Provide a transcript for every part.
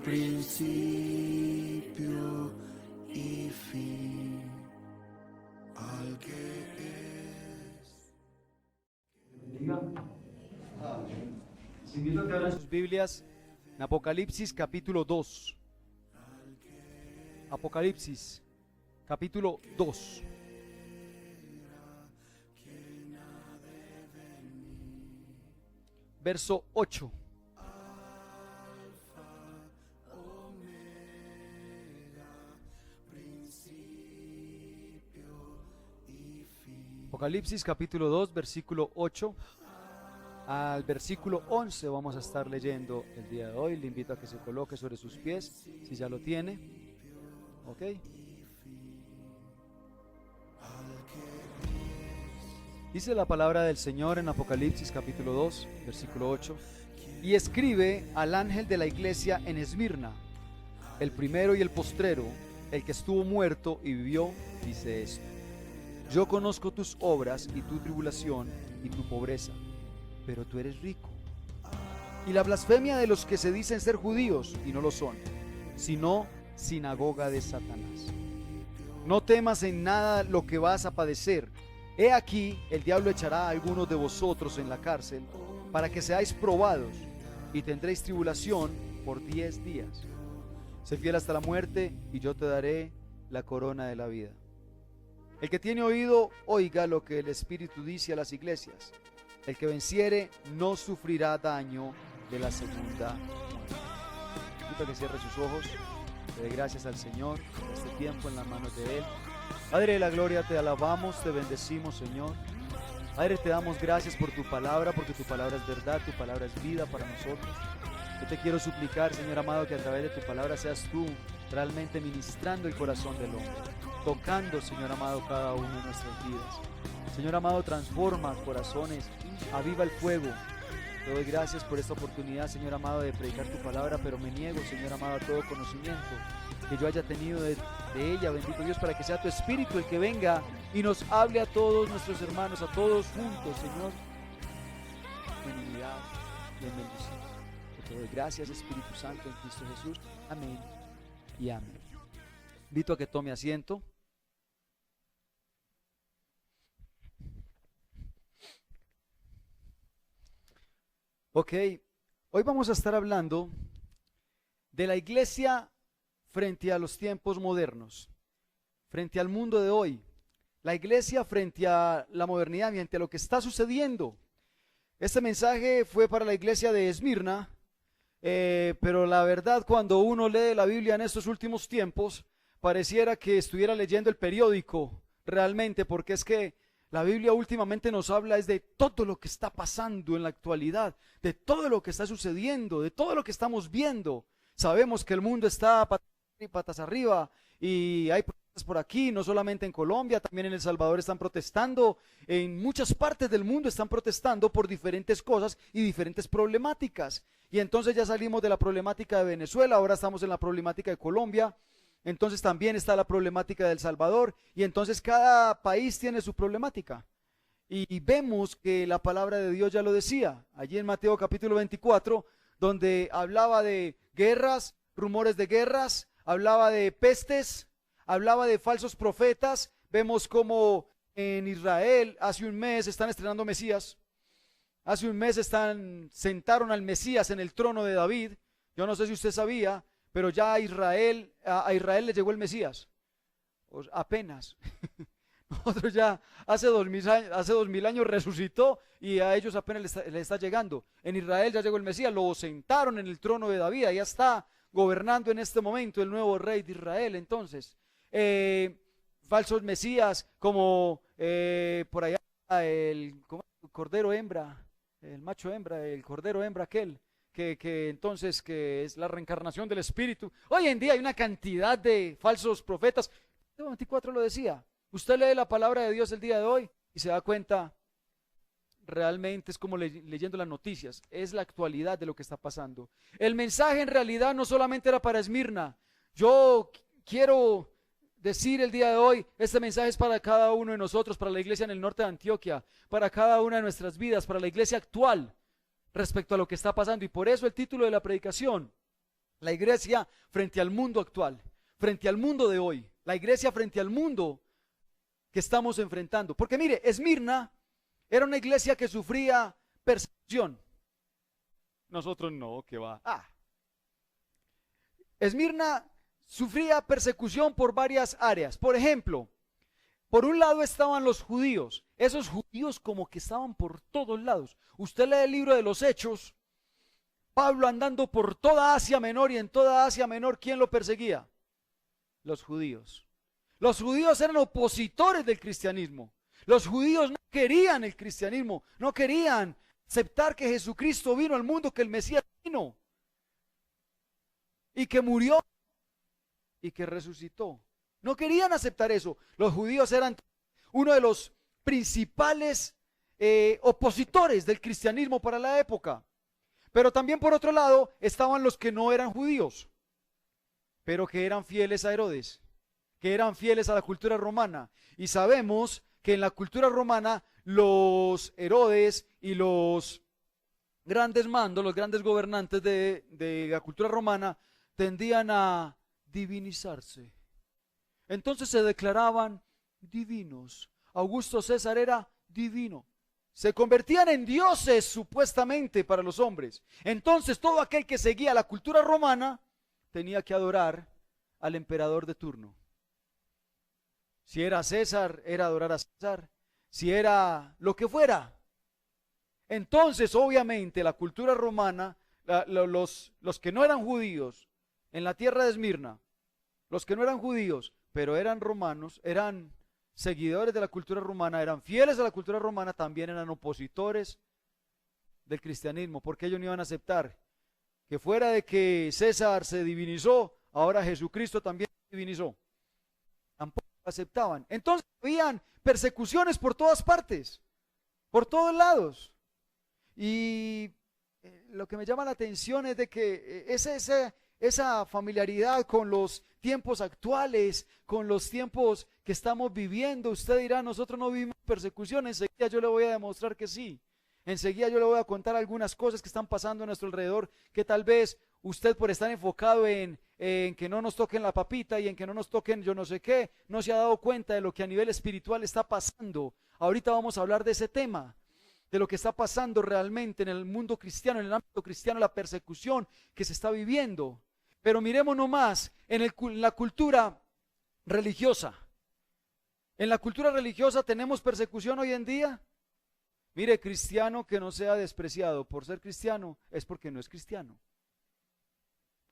principio y fin, al que es. Les invito a que abran sus Biblias en Apocalipsis capítulo 2. Apocalipsis capítulo 2. Verso 8. Apocalipsis capítulo 2, versículo 8 al versículo 11 vamos a estar leyendo el día de hoy. Le invito a que se coloque sobre sus pies, si ya lo tiene. Ok. Dice la palabra del Señor en Apocalipsis capítulo 2, versículo 8. Y escribe al ángel de la iglesia en Esmirna, el primero y el postrero, el que estuvo muerto y vivió, dice esto: yo conozco tus obras y tu tribulación y tu pobreza, pero tú eres rico. Y la blasfemia de los que se dicen ser judíos y no lo son, sino sinagoga de Satanás. No temas en nada lo que vas a padecer. He aquí, el diablo echará a algunos de vosotros en la cárcel, para que seáis probados, y tendréis tribulación por 10 días. Sé fiel hasta la muerte, y yo te daré la corona de la vida. El que tiene oído, oiga lo que el Espíritu dice a las iglesias. El que venciere no sufrirá daño de la segunda muerte. Invito a que cierre sus ojos, le dé gracias al Señor por este tiempo en las manos de Él. Padre de la gloria, te alabamos, te bendecimos, Señor. Padre, te damos gracias por tu palabra, porque tu palabra es verdad, tu palabra es vida para nosotros. Yo te quiero suplicar, Señor amado, que a través de tu palabra seas tú realmente ministrando el corazón del hombre, tocando, Señor amado, cada una de nuestras vidas. Señor amado, transforma corazones, aviva el fuego. Te doy gracias por esta oportunidad, Señor amado, de predicar tu palabra, pero me niego, Señor amado, a todo conocimiento que yo haya tenido de ella, bendito Dios, para que sea tu Espíritu el que venga y nos hable a todos nuestros hermanos, a todos juntos, Señor, en unidad y en bendición. Te doy gracias, Espíritu Santo, en Cristo Jesús. Amén y amén. Invito a que tome asiento. Ok, hoy vamos a estar hablando de la iglesia frente a los tiempos modernos, frente al mundo de hoy. La iglesia frente a la modernidad, frente a lo que está sucediendo. Este mensaje fue para la iglesia de Esmirna, pero la verdad, cuando uno lee la Biblia en estos últimos tiempos, pareciera que estuviera leyendo el periódico realmente, porque es que la Biblia últimamente nos habla es de todo lo que está pasando en la actualidad, de todo lo que está sucediendo, de todo lo que estamos viendo. Sabemos que el mundo está patas arriba y hay protestas por aquí, no solamente en Colombia, también en El Salvador están protestando, en muchas partes del mundo están protestando por diferentes cosas y diferentes problemáticas. Y entonces ya salimos de la problemática de Venezuela, ahora estamos en la problemática de Colombia. Entonces también está la problemática de El Salvador, y entonces cada país tiene su problemática. Y vemos que la palabra de Dios ya lo decía, allí en Mateo capítulo 24, donde hablaba de guerras, rumores de guerras, hablaba de pestes, hablaba de falsos profetas. Vemos como en Israel hace un mes están estrenando Mesías, hace un mes sentaron al Mesías en el trono de David. Yo no sé si usted sabía, pero ya a Israel le llegó el Mesías, apenas. Nosotros ya hace 2000 años resucitó y a ellos apenas le está llegando. En Israel ya llegó el Mesías, lo sentaron en el trono de David, ya está gobernando en este momento el nuevo rey de Israel. Entonces, falsos Mesías como por allá el cordero hembra, el macho hembra, el cordero hembra aquel. Que entonces que es la reencarnación del Espíritu. Hoy en día hay una cantidad de falsos profetas. El 24 lo decía. Usted lee la palabra de Dios el día de hoy y se da cuenta, realmente es como leyendo las noticias, es la actualidad de lo que está pasando. El mensaje en realidad no solamente era para Esmirna. Yo quiero decir el día de hoy, este mensaje es para cada uno de nosotros, para la iglesia en el norte de Antioquia, para cada una de nuestras vidas, para la iglesia actual, respecto a lo que está pasando. Y por eso el título de la predicación La iglesia frente al mundo actual, frente al mundo de hoy, la iglesia frente al mundo que estamos enfrentando. Porque mire, Esmirna era una iglesia que sufría persecución. Nosotros no, que va. Esmirna sufría persecución por varias áreas. Por ejemplo, por un lado estaban los judíos. Esos judíos como que estaban por todos lados. Usted lee el libro de los Hechos. Pablo andando por toda Asia Menor, y en toda Asia Menor, ¿quién lo perseguía? Los judíos. Los judíos eran opositores del cristianismo. Los judíos no querían el cristianismo, no querían aceptar que Jesucristo vino al mundo, que el Mesías vino y que murió y que resucitó. No querían aceptar eso. Los judíos eran uno de los principales opositores del cristianismo para la época. Pero también por otro lado estaban los que no eran judíos, pero que eran fieles a Herodes, que eran fieles a la cultura romana. Y sabemos que en la cultura romana los Herodes y los grandes mandos, los grandes gobernantes de la cultura romana tendían a divinizarse. Entonces se declaraban divinos. Augusto César era divino. Se convertían en dioses supuestamente para los hombres. Entonces todo aquel que seguía la cultura romana tenía que adorar al emperador de turno. Si era César, era adorar a César. Si era lo que fuera. Entonces, obviamente, la cultura romana, los que no eran judíos en la tierra de Esmirna, los que no eran judíos, pero eran romanos, eran seguidores de la cultura romana, eran fieles a la cultura romana, también eran opositores del cristianismo, porque ellos no iban a aceptar que fuera de que César se divinizó, ahora Jesucristo también se divinizó. Tampoco aceptaban. Entonces habían persecuciones por todas partes, por todos lados. Y lo que me llama la atención es de que esa familiaridad con los tiempos actuales, con los tiempos que estamos viviendo, usted dirá, nosotros no vivimos persecución. Enseguida yo le voy a demostrar que sí. Enseguida yo le voy a contar algunas cosas que están pasando a nuestro alrededor, que tal vez usted, por estar enfocado en que no nos toquen la papita y en que no nos toquen yo no sé qué, no se ha dado cuenta de lo que a nivel espiritual está pasando. Ahorita vamos a hablar de ese tema, de lo que está pasando realmente en el mundo cristiano, en el ámbito cristiano, la persecución que se está viviendo. Pero miremos nomás en la cultura religiosa. En la cultura religiosa tenemos persecución hoy en día. Mire, cristiano que no sea despreciado por ser cristiano es porque no es cristiano.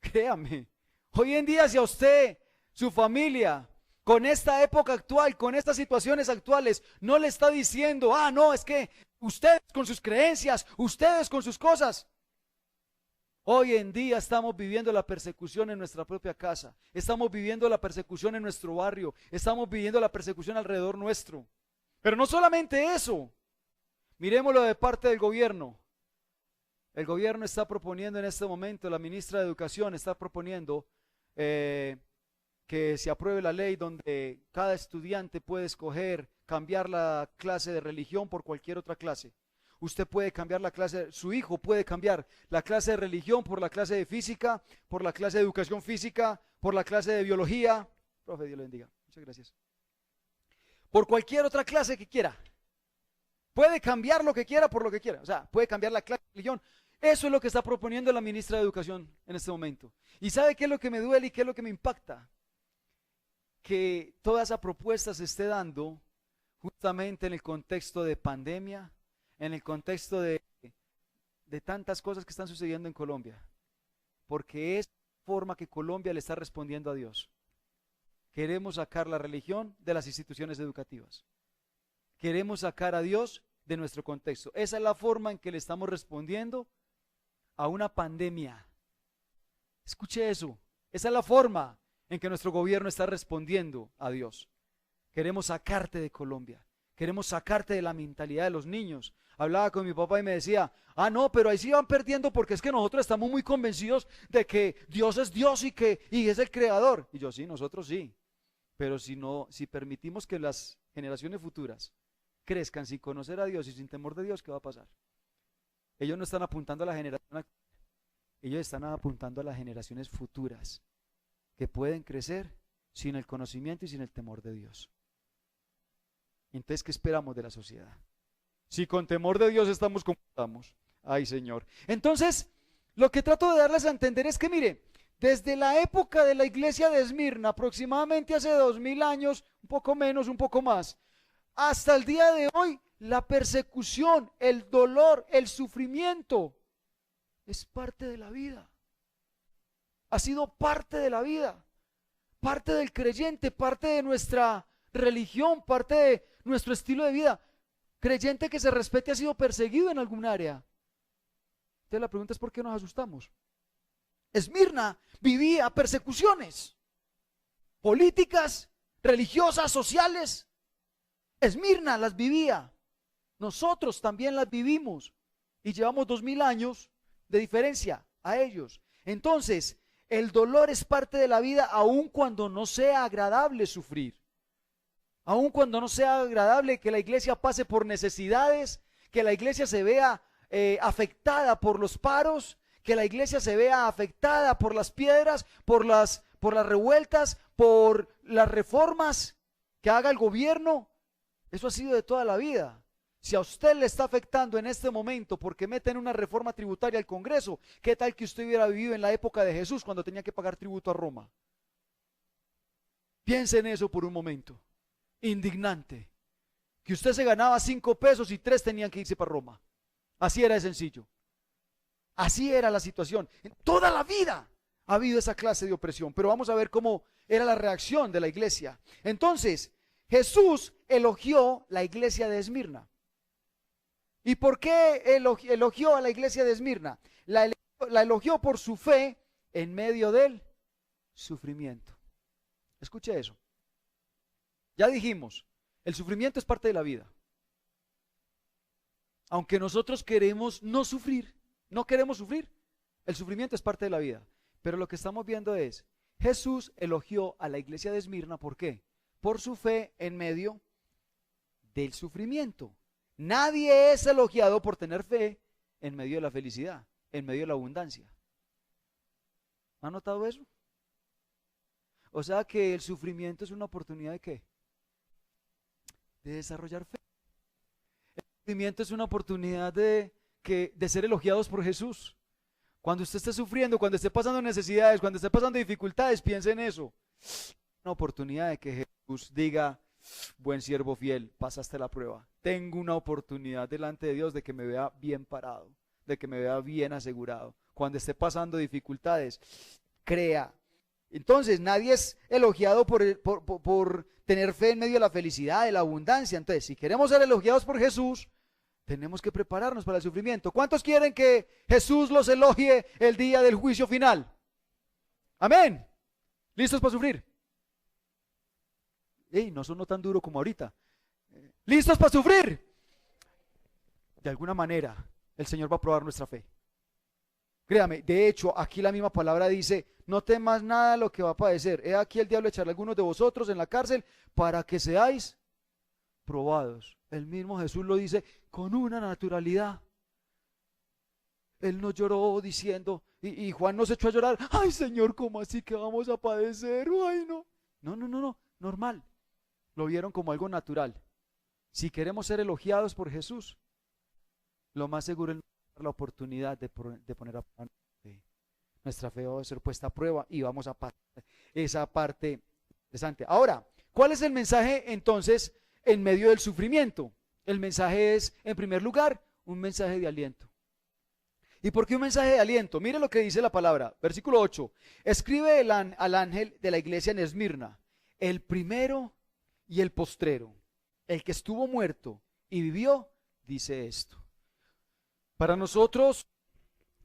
Créame, hoy en día si a usted, su familia, con esta época actual, con estas situaciones actuales, no le está diciendo, no, es que ustedes con sus creencias, ustedes con sus cosas. Hoy en día estamos viviendo la persecución en nuestra propia casa, estamos viviendo la persecución en nuestro barrio, estamos viviendo la persecución alrededor nuestro. Pero no solamente eso, miremoslo de parte del gobierno. El gobierno está proponiendo en este momento, la ministra de Educación está proponiendo que se apruebe la ley donde cada estudiante puede escoger cambiar la clase de religión por cualquier otra clase. Usted puede cambiar la clase, su hijo puede cambiar la clase de religión por la clase de física, por la clase de educación física, por la clase de biología. Profe, Dios le bendiga. Muchas gracias. Por cualquier otra clase que quiera. Puede cambiar lo que quiera por lo que quiera. O sea, puede cambiar la clase de religión. Eso es lo que está proponiendo la ministra de Educación en este momento. ¿Y sabe qué es lo que me duele y qué es lo que me impacta? Que toda esa propuesta se esté dando justamente en el contexto de pandemia, en el contexto de tantas cosas que están sucediendo en Colombia, porque es la forma que Colombia le está respondiendo a Dios. Queremos sacar la religión de las instituciones educativas, queremos sacar a Dios de nuestro contexto. Esa es la forma en que le estamos respondiendo a una pandemia. Escuche eso, esa es la forma en que nuestro gobierno está respondiendo a Dios. Queremos sacarte de Colombia, queremos sacarte de la mentalidad de los niños. Hablaba con mi papá y me decía, no, pero ahí sí van perdiendo porque es que nosotros estamos muy convencidos de que Dios es Dios y es el creador. Y yo, sí, nosotros sí. Pero si permitimos que las generaciones futuras crezcan sin conocer a Dios y sin temor de Dios, ¿qué va a pasar? Ellos no están apuntando a la generación actual. Ellos están apuntando a las generaciones futuras que pueden crecer sin el conocimiento y sin el temor de Dios. Entonces, ¿qué esperamos de la sociedad? Si con temor de Dios estamos como estamos. Ay, Señor. Entonces, lo que trato de darles a entender es que, mire, desde la época de la iglesia de Esmirna, aproximadamente hace 2000 años, un poco menos, un poco más, hasta el día de hoy, la persecución, el dolor, el sufrimiento, es parte de la vida. Ha sido parte de la vida, parte del creyente, parte de nuestra religión, parte de nuestro estilo de vida. Creyente que se respete ha sido perseguido en algún área. Entonces la pregunta es: ¿por qué nos asustamos? Esmirna vivía persecuciones políticas, religiosas, sociales. Esmirna las vivía. Nosotros también las vivimos y llevamos 2000 años de diferencia a ellos. Entonces, el dolor es parte de la vida, aun cuando no sea agradable sufrir. Aun cuando no sea agradable que la iglesia pase por necesidades, que la iglesia se vea afectada por los paros, que la iglesia se vea afectada por las piedras, por las revueltas, por las reformas que haga el gobierno. Eso ha sido de toda la vida. Si a usted le está afectando en este momento porque meten una reforma tributaria al Congreso, ¿qué tal que usted hubiera vivido en la época de Jesús cuando tenía que pagar tributo a Roma? Piense en eso por un momento. Indignante. Que usted se ganaba 5 pesos y 3 tenían que irse para Roma. Así era de sencillo. Así era la situación. En toda la vida ha habido esa clase de opresión, pero vamos a ver cómo era la reacción de la iglesia. Entonces, Jesús elogió la iglesia de Esmirna. ¿Y por qué elogió a la iglesia de Esmirna? La elogió por su fe en medio del sufrimiento. Escuche eso. Ya dijimos, el sufrimiento es parte de la vida. Aunque nosotros queremos no sufrir, no queremos sufrir, el sufrimiento es parte de la vida. Pero lo que estamos viendo es, Jesús elogió a la iglesia de Esmirna, ¿por qué? Por su fe en medio del sufrimiento. Nadie es elogiado por tener fe en medio de la felicidad, en medio de la abundancia. ¿Han notado eso? O sea que el sufrimiento es una oportunidad ¿de qué? De desarrollar fe. El sufrimiento es una oportunidad de ser elogiados por Jesús. Cuando usted esté sufriendo, cuando esté pasando necesidades, cuando esté pasando dificultades, piense en eso. Una oportunidad de que Jesús diga: buen siervo fiel, pasaste la prueba. Tengo una oportunidad delante de Dios de que me vea bien parado, de que me vea bien asegurado. Cuando esté pasando dificultades, crea. Entonces, nadie es elogiado por tener fe en medio de la felicidad, de la abundancia. Entonces, si queremos ser elogiados por Jesús, tenemos que prepararnos para el sufrimiento. ¿Cuántos quieren que Jesús los elogie el día del juicio final? Amén. ¿Listos para sufrir? No sonó tan duro como ahorita. ¿Listos para sufrir? De alguna manera, el Señor va a probar nuestra fe. Créame, de hecho, aquí la misma palabra dice: no temas nada de lo que va a padecer. He aquí el diablo echará a algunos de vosotros en la cárcel para que seáis probados. El mismo Jesús lo dice con una naturalidad. Él no lloró diciendo, y Juan no se echó a llorar: ay, Señor, ¿cómo así que vamos a padecer? Ay, no. No, normal. Lo vieron como algo natural. Si queremos ser elogiados por Jesús, lo más seguro es la oportunidad de poner a prueba nuestra fe. Va a ser puesta a prueba y vamos a pasar esa parte interesante. Ahora, ¿cuál es el mensaje entonces en medio del sufrimiento? El mensaje es, en primer lugar, un mensaje de aliento. ¿Y por qué un mensaje de aliento? Mire lo que dice la palabra, versículo 8. Escribe al ángel de la iglesia en Esmirna: el primero y el postrero, el que estuvo muerto y vivió, dice esto. Para nosotros,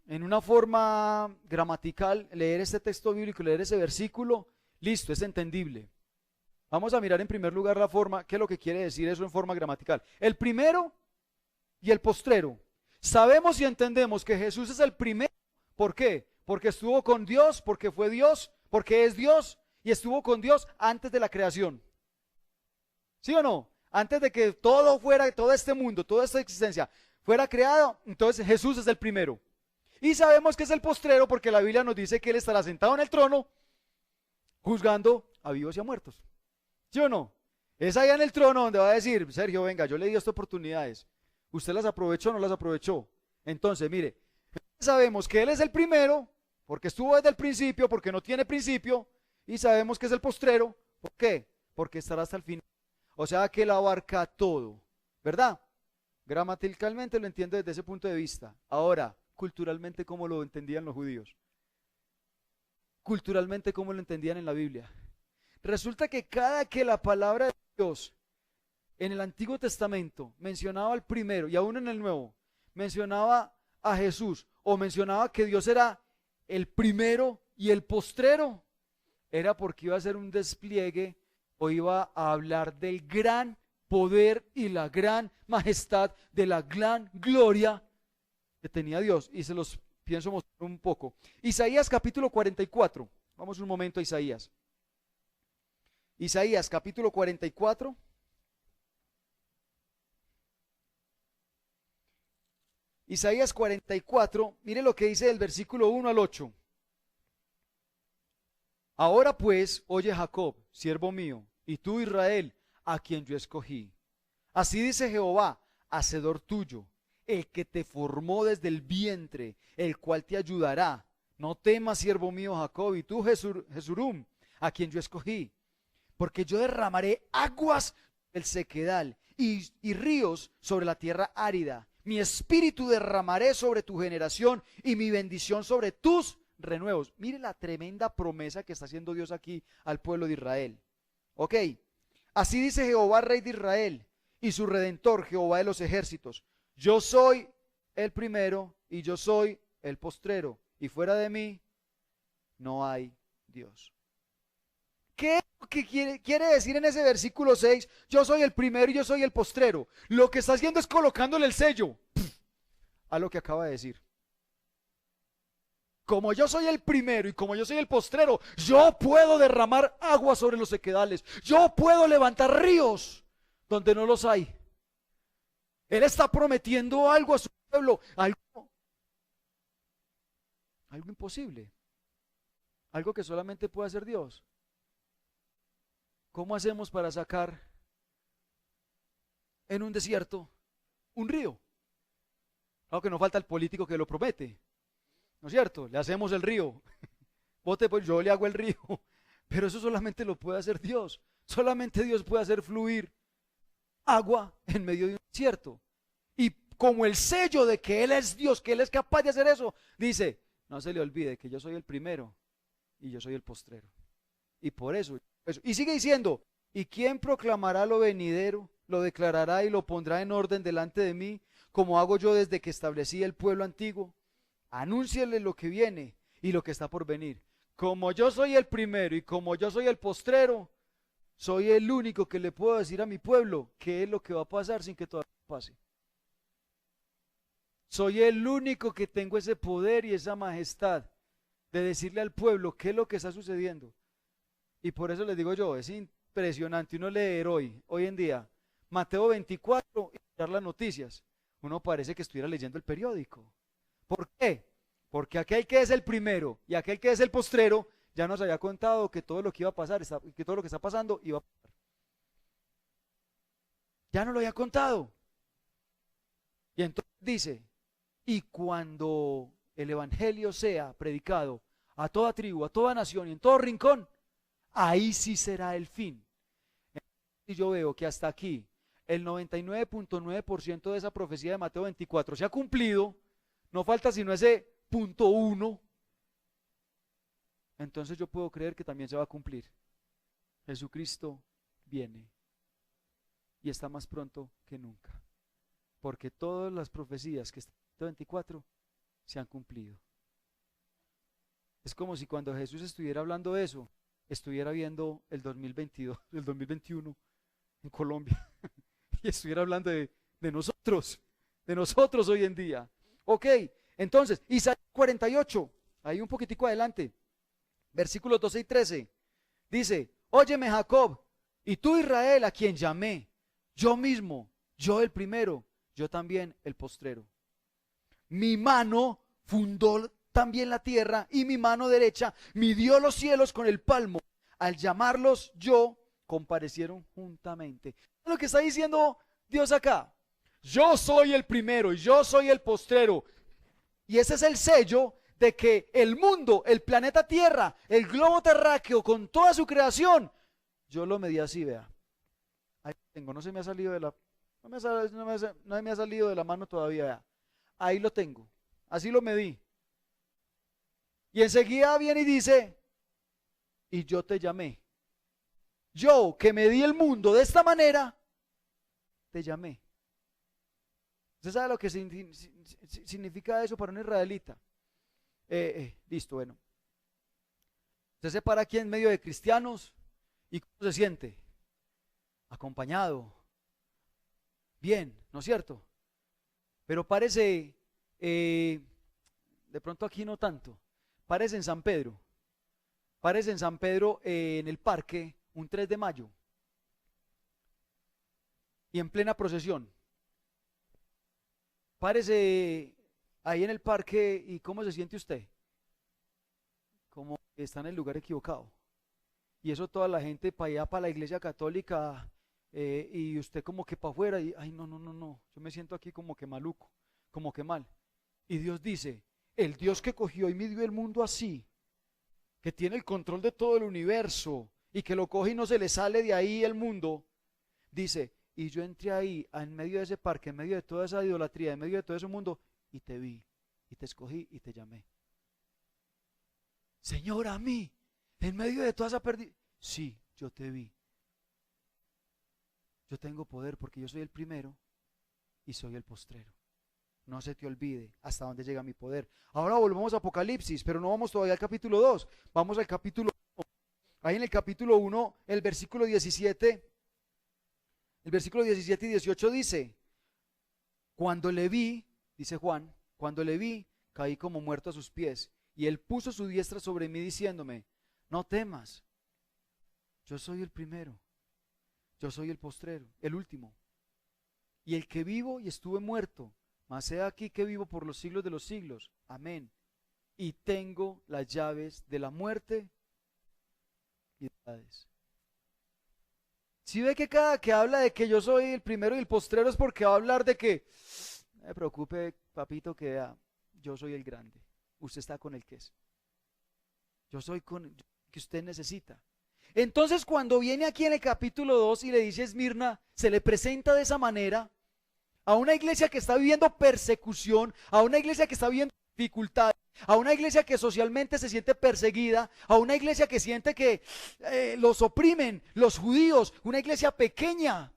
en una forma gramatical, leer este texto bíblico, leer ese versículo, listo, es entendible. Vamos a mirar en primer lugar la forma, qué es lo que quiere decir eso en forma gramatical. El primero y el postrero. Sabemos y entendemos que Jesús es el primero. ¿Por qué? Porque estuvo con Dios, porque fue Dios, porque es Dios y estuvo con Dios antes de la creación. ¿Sí o no? Antes de que todo fuera, todo este mundo, toda esta existencia fuera creado, entonces Jesús es el primero. Y sabemos que es el postrero porque la Biblia nos dice que Él estará sentado en el trono juzgando a vivos y a muertos. ¿Sí o no? Es allá en el trono donde va a decir, Sergio, venga, yo le di estas oportunidades. ¿Usted las aprovechó o no las aprovechó? Entonces, mire, sabemos que Él es el primero, porque estuvo desde el principio, porque no tiene principio, y sabemos que es el postrero. ¿Por qué? Porque estará hasta el final. O sea que Él abarca todo, ¿verdad? Gramaticalmente lo entiendo desde ese punto de vista. Ahora, culturalmente, ¿cómo lo entendían los judíos? Culturalmente, ¿cómo lo entendían en la Biblia? Resulta que cada que la palabra de Dios en el Antiguo Testamento mencionaba al primero y aún en el Nuevo mencionaba a Jesús o mencionaba que Dios era el primero y el postrero, era porque iba a ser un despliegue o iba a hablar del gran poder y la gran majestad, de la gran gloria que tenía Dios. Y se los pienso mostrar un poco. Isaías capítulo 44. Vamos un momento a Isaías. Isaías capítulo 44. Isaías 44, mire lo que dice del versículo 1 al 8. Ahora pues, oye Jacob, siervo mío, y tú Israel, a quien yo escogí. Así dice Jehová, hacedor tuyo, el que te formó desde el vientre, el cual te ayudará. No temas, siervo mío Jacob, y tú Jesurum, a quien yo escogí. Porque yo derramaré aguas del sequedal y ríos sobre la tierra árida. Mi espíritu derramaré sobre tu generación y mi bendición sobre tus renuevos. Mire la tremenda promesa que está haciendo Dios aquí al pueblo de Israel. Ok, así dice Jehová, Rey de Israel, y su Redentor, Jehová de los ejércitos. Yo soy el primero y yo soy el postrero, y fuera de mí no hay Dios. ¿Qué es lo que quiere decir en ese versículo 6? Yo soy el primero y yo soy el postrero. Lo que está haciendo es colocándole el sello a lo que acaba de decir. Como yo soy el primero y como yo soy el postrero, yo puedo derramar agua sobre los sequedales. Yo puedo levantar ríos donde no los hay. Él está prometiendo algo a su pueblo, algo imposible, algo que solamente puede hacer Dios. ¿Cómo hacemos para sacar en un desierto un río? Claro que no falta el político que lo promete, ¿no es cierto? Le hacemos el río. Vote, pues yo le hago el río. Pero eso solamente lo puede hacer Dios. Solamente Dios puede hacer fluir agua en medio de un desierto. Y como el sello de que Él es Dios, que Él es capaz de hacer eso, dice, no se le olvide que yo soy el primero y yo soy el postrero. Y por eso. Y sigue diciendo, ¿y quién proclamará lo venidero? Lo declarará y lo pondrá en orden delante de mí, como hago yo desde que establecí el pueblo antiguo. Anúnciale lo que viene y lo que está por venir. Como yo soy el primero y como yo soy el postrero, soy el único que le puedo decir a mi pueblo qué es lo que va a pasar sin que todavía pase. Soy el único que tengo ese poder y esa majestad de decirle al pueblo qué es lo que está sucediendo. Y por eso les digo yo, es impresionante uno leer hoy en día, Mateo 24 y mirar las noticias. Uno parece que estuviera leyendo el periódico. ¿Por qué? Porque aquel que es el primero y aquel que es el postrero ya nos había contado que todo lo que iba a pasar, que todo lo que está pasando iba a pasar. Ya nos lo había contado. Y entonces dice, y cuando el evangelio sea predicado a toda tribu, a toda nación y en todo rincón, ahí sí será el fin. Y yo veo que hasta aquí el 99.9% de esa profecía de Mateo 24 se ha cumplido, no falta sino ese punto 1, entonces yo puedo creer que también se va a cumplir. Jesucristo viene y está más pronto que nunca, porque todas las profecías que están en Mateo 24 se han cumplido. Es como si cuando Jesús estuviera hablando de eso, estuviera viendo el 2022, el 2021 en Colombia y estuviera hablando de nosotros hoy en día. Ok, entonces, Isaías 48, ahí un poquitico adelante, versículos 12 y 13, dice, óyeme Jacob, y tú Israel a quien llamé, yo mismo, yo el primero, yo también el postrero. Mi mano fundó también la tierra y mi mano derecha midió los cielos con el palmo. Al llamarlos yo, comparecieron juntamente. ¿Es lo que está diciendo Dios acá? Yo soy el primero y yo soy el postrero. Y ese es el sello de que el mundo, el planeta Tierra, el globo terráqueo con toda su creación, yo lo medí así, vea. Ahí tengo, no se me ha salido de la, no me ha salido de la mano todavía, vea. Ahí lo tengo, así lo medí. Y enseguida viene y dice, y yo te llamé. Yo que medí el mundo de esta manera, te llamé. ¿Usted sabe lo que significa eso para un israelita? Listo, bueno. Usted se para aquí en medio de cristianos y ¿cómo se siente? Acompañado. Bien, ¿no es cierto? Pero parece, de pronto aquí no tanto, parece en San Pedro. Parece en San Pedro en el parque un 3 de mayo y en plena procesión. Párese ahí en el parque y ¿cómo se siente usted? Como que está en el lugar equivocado. Y eso toda la gente para allá, para la iglesia católica, y usted como que para afuera, y ay, no, yo me siento aquí como que maluco, como que mal. Y Dios dice, el Dios que cogió y midió el mundo así, que tiene el control de todo el universo, y que lo coge y no se le sale de ahí el mundo, dice, y yo entré ahí, en medio de ese parque, en medio de toda esa idolatría, en medio de todo ese mundo, y te vi, y te escogí, y te llamé. Señor, a mí, en medio de toda esa pérdida, sí, yo te vi. Yo tengo poder porque yo soy el primero y soy el postrero. No se te olvide hasta dónde llega mi poder. Ahora volvemos a Apocalipsis, pero no vamos todavía al capítulo 2, vamos al capítulo 1. Ahí en el capítulo 1, el versículo 17 y 18 dice, cuando le vi, dice Juan, cuando le vi, caí como muerto a sus pies, y él puso su diestra sobre mí diciéndome, no temas, yo soy el primero, yo soy el postrero, el último, y el que vivo y estuve muerto, mas he aquí que vivo por los siglos de los siglos, amén, y tengo las llaves de la muerte y de Hades. Si ve que cada que habla de que yo soy el primero y el postrero es porque va a hablar de que, no me preocupe, papito, que yo soy el grande, usted está con el que es. Yo soy con que usted necesita. Entonces, cuando viene aquí en el capítulo 2 y le dice a Esmirna, se le presenta de esa manera a una iglesia que está viviendo persecución, a una iglesia que está viviendo dificultades, a una iglesia que socialmente se siente perseguida, a una iglesia que siente que los oprimen los judíos, una iglesia pequeña,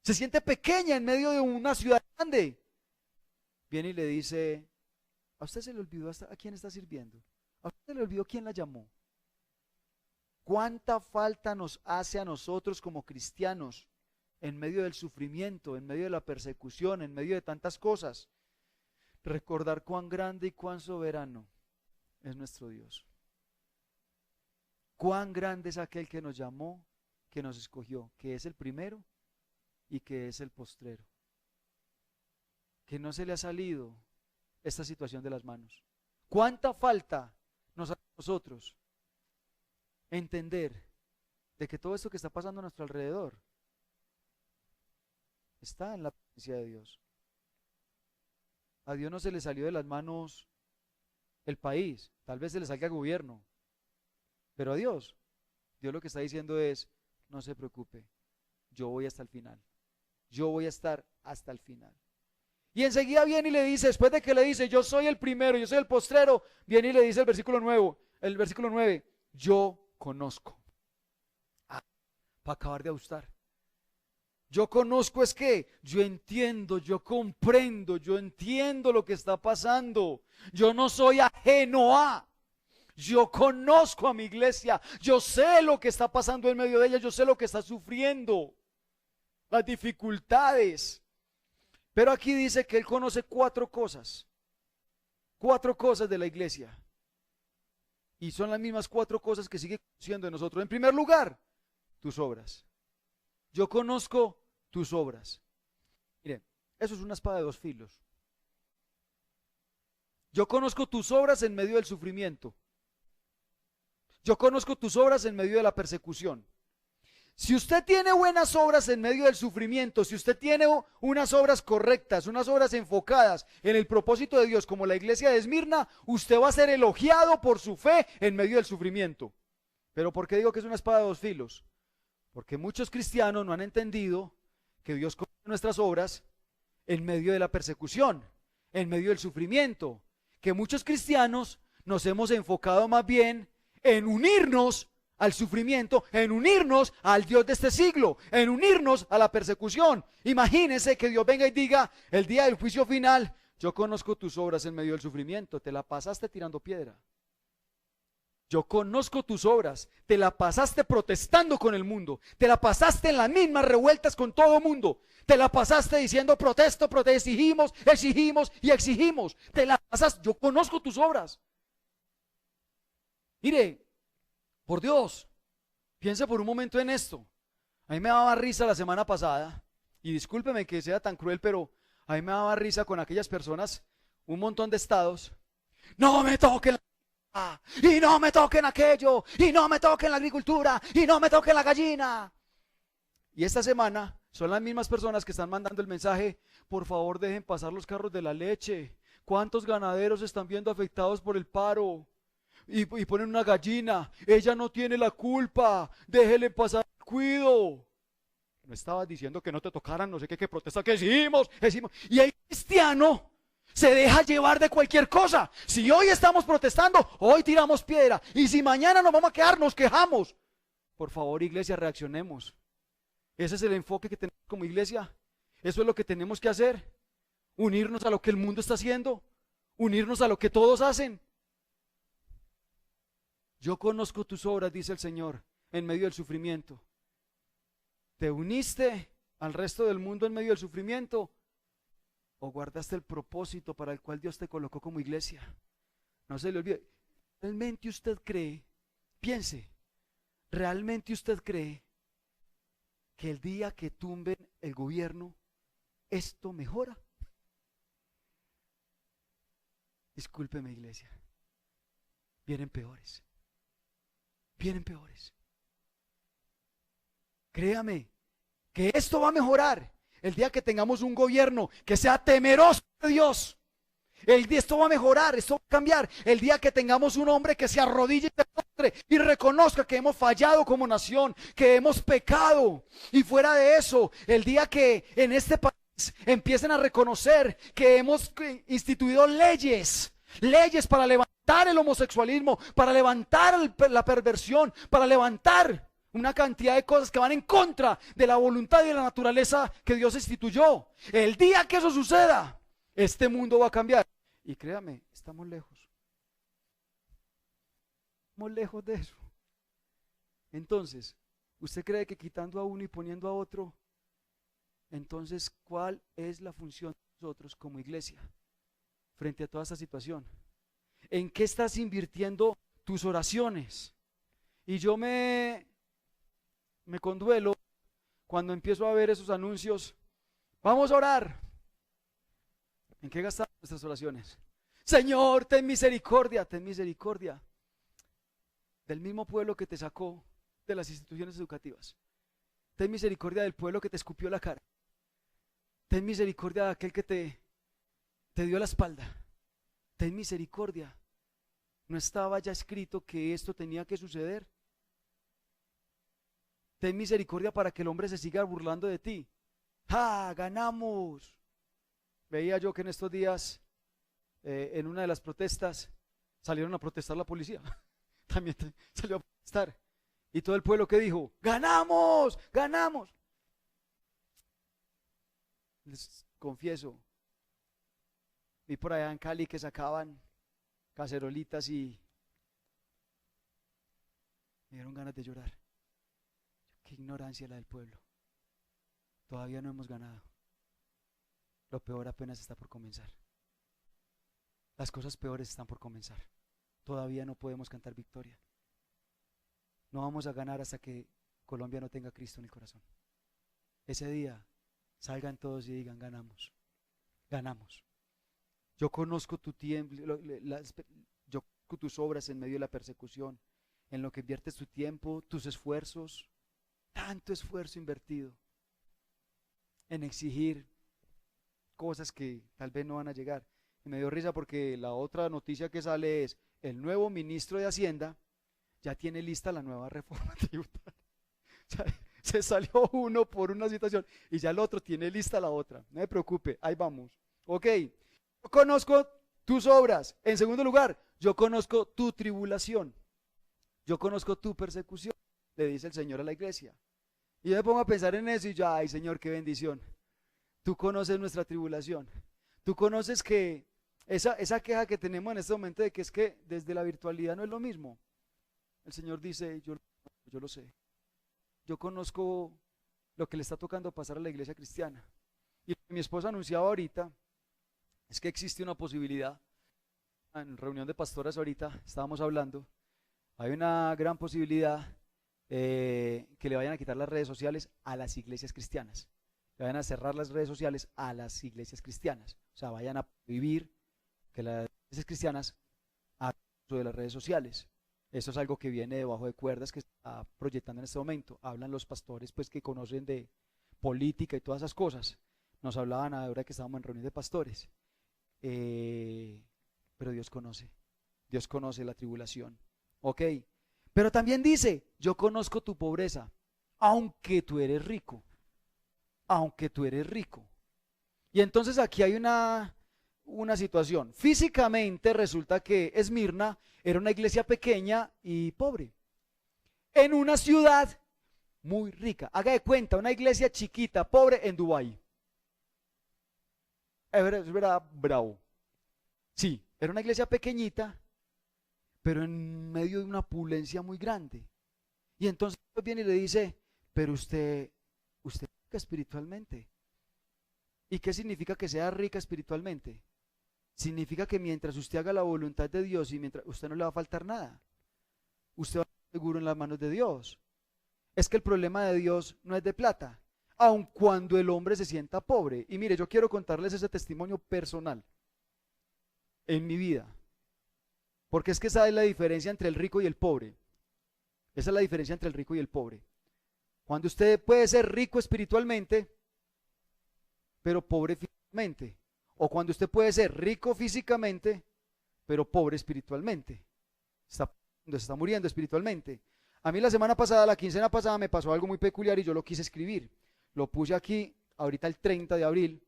se siente pequeña en medio de una ciudad grande. Viene y le dice, ¿a usted se le olvidó a quién está sirviendo? ¿A usted se le olvidó quién la llamó? ¿Cuánta falta nos hace a nosotros como cristianos en medio del sufrimiento, en medio de la persecución, en medio de tantas cosas? Recordar cuán grande y cuán soberano es nuestro Dios. Cuán grande es aquel que nos llamó, que nos escogió, que es el primero y que es el postrero. Que no se le ha salido esta situación de las manos. ¿Cuánta falta nos hace a nosotros entender de que todo esto que está pasando a nuestro alrededor está en la presencia de Dios? A Dios no se le salió de las manos el país, tal vez se le salga el gobierno, pero a Dios lo que está diciendo es, no se preocupe, yo voy hasta el final, yo voy a estar hasta el final. Y enseguida viene y le dice, después de que le dice, yo soy el primero, yo soy el postrero, viene y le dice el versículo 9, yo conozco. Para acabar de ajustar. Yo conozco es que yo entiendo, yo comprendo, yo entiendo lo que está pasando. Yo no soy ajeno a. Yo conozco a mi iglesia. Yo sé lo que está pasando en medio de ella. Yo sé lo que está sufriendo. Las dificultades. Pero aquí dice que él conoce 4 cosas. 4 cosas de la iglesia. Y son las mismas 4 cosas que sigue conociendo de nosotros. En primer lugar, tus obras. Yo conozco tus obras. Mire, eso es una espada de 2 filos. Yo conozco tus obras en medio del sufrimiento. Yo conozco tus obras en medio de la persecución. Si usted tiene buenas obras en medio del sufrimiento, si usted tiene unas obras correctas, unas obras enfocadas en el propósito de Dios, como la iglesia de Esmirna, usted va a ser elogiado por su fe en medio del sufrimiento. ¿Pero por qué digo que es una espada de dos filos? Porque muchos cristianos no han entendido que Dios conoce nuestras obras en medio de la persecución, en medio del sufrimiento. Que muchos cristianos nos hemos enfocado más bien en unirnos al sufrimiento, en unirnos al Dios de este siglo, en unirnos a la persecución. Imagínese que Dios venga y diga, el día del juicio final, yo conozco tus obras en medio del sufrimiento, te la pasaste tirando piedra. Yo conozco tus obras, te la pasaste protestando con el mundo, te la pasaste en las mismas revueltas con todo el mundo, te la pasaste diciendo protesto, exigimos, exigimos y exigimos, te la pasaste, yo conozco tus obras. Mire, por Dios, piense por un momento en esto. A mí me daba risa la semana pasada, y discúlpeme que sea tan cruel, pero a mí me daba risa con aquellas personas, un montón de estados. No me toquen la... y no me toquen aquello, y no me toquen la agricultura, y no me toquen la gallina. Y esta semana son las mismas personas que están mandando el mensaje, por favor dejen pasar los carros de la leche. ¿Cuántos ganaderos están viendo afectados por el paro? Y ponen una gallina, ella no tiene la culpa, déjele pasar el cuido. No estabas diciendo que no te tocaran, no sé qué protesta que hicimos. Y el cristiano se deja llevar de cualquier cosa. Si hoy estamos protestando, hoy tiramos piedra. Y si mañana nos vamos a quedar, nos quejamos. Por favor, iglesia, reaccionemos. Ese es el enfoque que tenemos como iglesia. Eso es lo que tenemos que hacer. Unirnos a lo que el mundo está haciendo. Unirnos a lo que todos hacen. Yo conozco tus obras, dice el Señor, en medio del sufrimiento. ¿Te uniste al resto del mundo en medio del sufrimiento? ¿O guardaste el propósito para el cual Dios te colocó como iglesia? No se le olvide. ¿Realmente usted cree, piense, realmente usted cree que el día que tumben el gobierno, esto mejora? Discúlpeme, iglesia, vienen peores. Vienen peores. Créame que esto va a mejorar el día que tengamos un gobierno que sea temeroso de Dios. Esto va a mejorar, esto va a cambiar el día que tengamos un hombre que se arrodille y reconozca que hemos fallado como nación, que hemos pecado. Y fuera de eso, el día que en este país empiecen a reconocer que hemos instituido leyes para levantar el homosexualismo, para levantar la perversión, para levantar una cantidad de cosas que van en contra de la voluntad y de la naturaleza que Dios instituyó. El día que eso suceda, este mundo va a cambiar. Y créame, estamos lejos. Estamos lejos de eso. Entonces, ¿usted cree que quitando a uno y poniendo a otro, entonces cuál es la función de nosotros como iglesia frente a toda esta situación? ¿En qué estás invirtiendo tus oraciones? Y yo me conduelo cuando empiezo a ver esos anuncios. Vamos a orar. ¿En qué gastamos nuestras oraciones? Señor, ten misericordia del mismo pueblo que te sacó de las instituciones educativas. Ten misericordia del pueblo que te escupió la cara. Ten misericordia de aquel que te dio la espalda. Ten misericordia. ¿No estaba ya escrito que esto tenía que suceder? Ten misericordia para que el hombre se siga burlando de ti. ¡Ja! ¡Ganamos! Veía yo que en estos días, en una de las protestas, salieron a protestar la policía. También salió a protestar. Y todo el pueblo que dijo, ¡ganamos! ¡Ganamos! Les confieso, vi por allá en Cali que sacaban cacerolitas y me dieron ganas de llorar. Qué ignorancia la del pueblo. Todavía no hemos ganado. Lo peor apenas está por comenzar. Las cosas peores están por comenzar. Todavía no podemos cantar victoria. No vamos a ganar hasta que Colombia no tenga a Cristo en el corazón. Ese día salgan todos y digan, ganamos. Ganamos. Yo conozco tu tiempo, yo conozco tus obras en medio de la persecución, en lo que inviertes tu tiempo, tus esfuerzos, tanto esfuerzo invertido en exigir cosas que tal vez no van a llegar. Y me dio risa porque la otra noticia que sale es el nuevo ministro de Hacienda ya tiene lista la nueva reforma tributaria. O sea, se salió uno por una situación y ya el otro tiene lista la otra. No me preocupe, ahí vamos. Ok, yo conozco tus obras. En segundo lugar, yo conozco tu tribulación. Yo conozco tu persecución, le dice el Señor a la iglesia. Y yo me pongo a pensar en eso y yo, ay Señor, qué bendición. Tú conoces nuestra tribulación. Tú conoces que esa queja que tenemos en este momento de que es que desde la virtualidad no es lo mismo. El Señor dice, yo lo sé. Yo conozco lo que le está tocando pasar a la iglesia cristiana. Y lo que mi esposa anunciaba ahorita es que existe una posibilidad. En reunión de pastoras ahorita estábamos hablando. Hay una gran posibilidad que le vayan a quitar las redes sociales a las iglesias cristianas. Le vayan a cerrar las redes sociales a las iglesias cristianas. O sea, vayan a prohibir que las iglesias cristianas hagan uso de las redes sociales. Eso es algo que viene debajo de cuerdas que está proyectando en este momento. Hablan los pastores pues que conocen de política y todas esas cosas. Nos hablaban ahora que estábamos en reunión de pastores. Pero Dios conoce la tribulación. Ok, pero también dice, yo conozco tu pobreza, aunque tú eres rico. Aunque tú eres rico. Y entonces aquí hay una situación. Físicamente resulta que Esmirna era una iglesia pequeña y pobre, en una ciudad muy rica. Haga de cuenta, una iglesia chiquita, pobre en Dubái. Es verdad, bravo. Sí, era una iglesia pequeñita, pero en medio de una opulencia muy grande. Y entonces viene y le dice, pero usted es rica espiritualmente. ¿Y qué significa que sea rica espiritualmente? Significa que mientras usted haga la voluntad de Dios y mientras usted no le va a faltar nada, usted va a estar seguro en las manos de Dios. Es que el problema de Dios no es de plata, aun cuando el hombre se sienta pobre. Y mire, yo quiero contarles ese testimonio personal en mi vida, porque es que esa es la diferencia entre el rico y el pobre. Esa es la diferencia entre el rico y el pobre. Cuando usted puede ser rico espiritualmente, pero pobre físicamente. O cuando usted puede ser rico físicamente, pero pobre espiritualmente. Se está muriendo espiritualmente. A mí la semana pasada, la quincena pasada, me pasó algo muy peculiar y yo lo quise escribir. Lo puse aquí, ahorita el 30 de abril,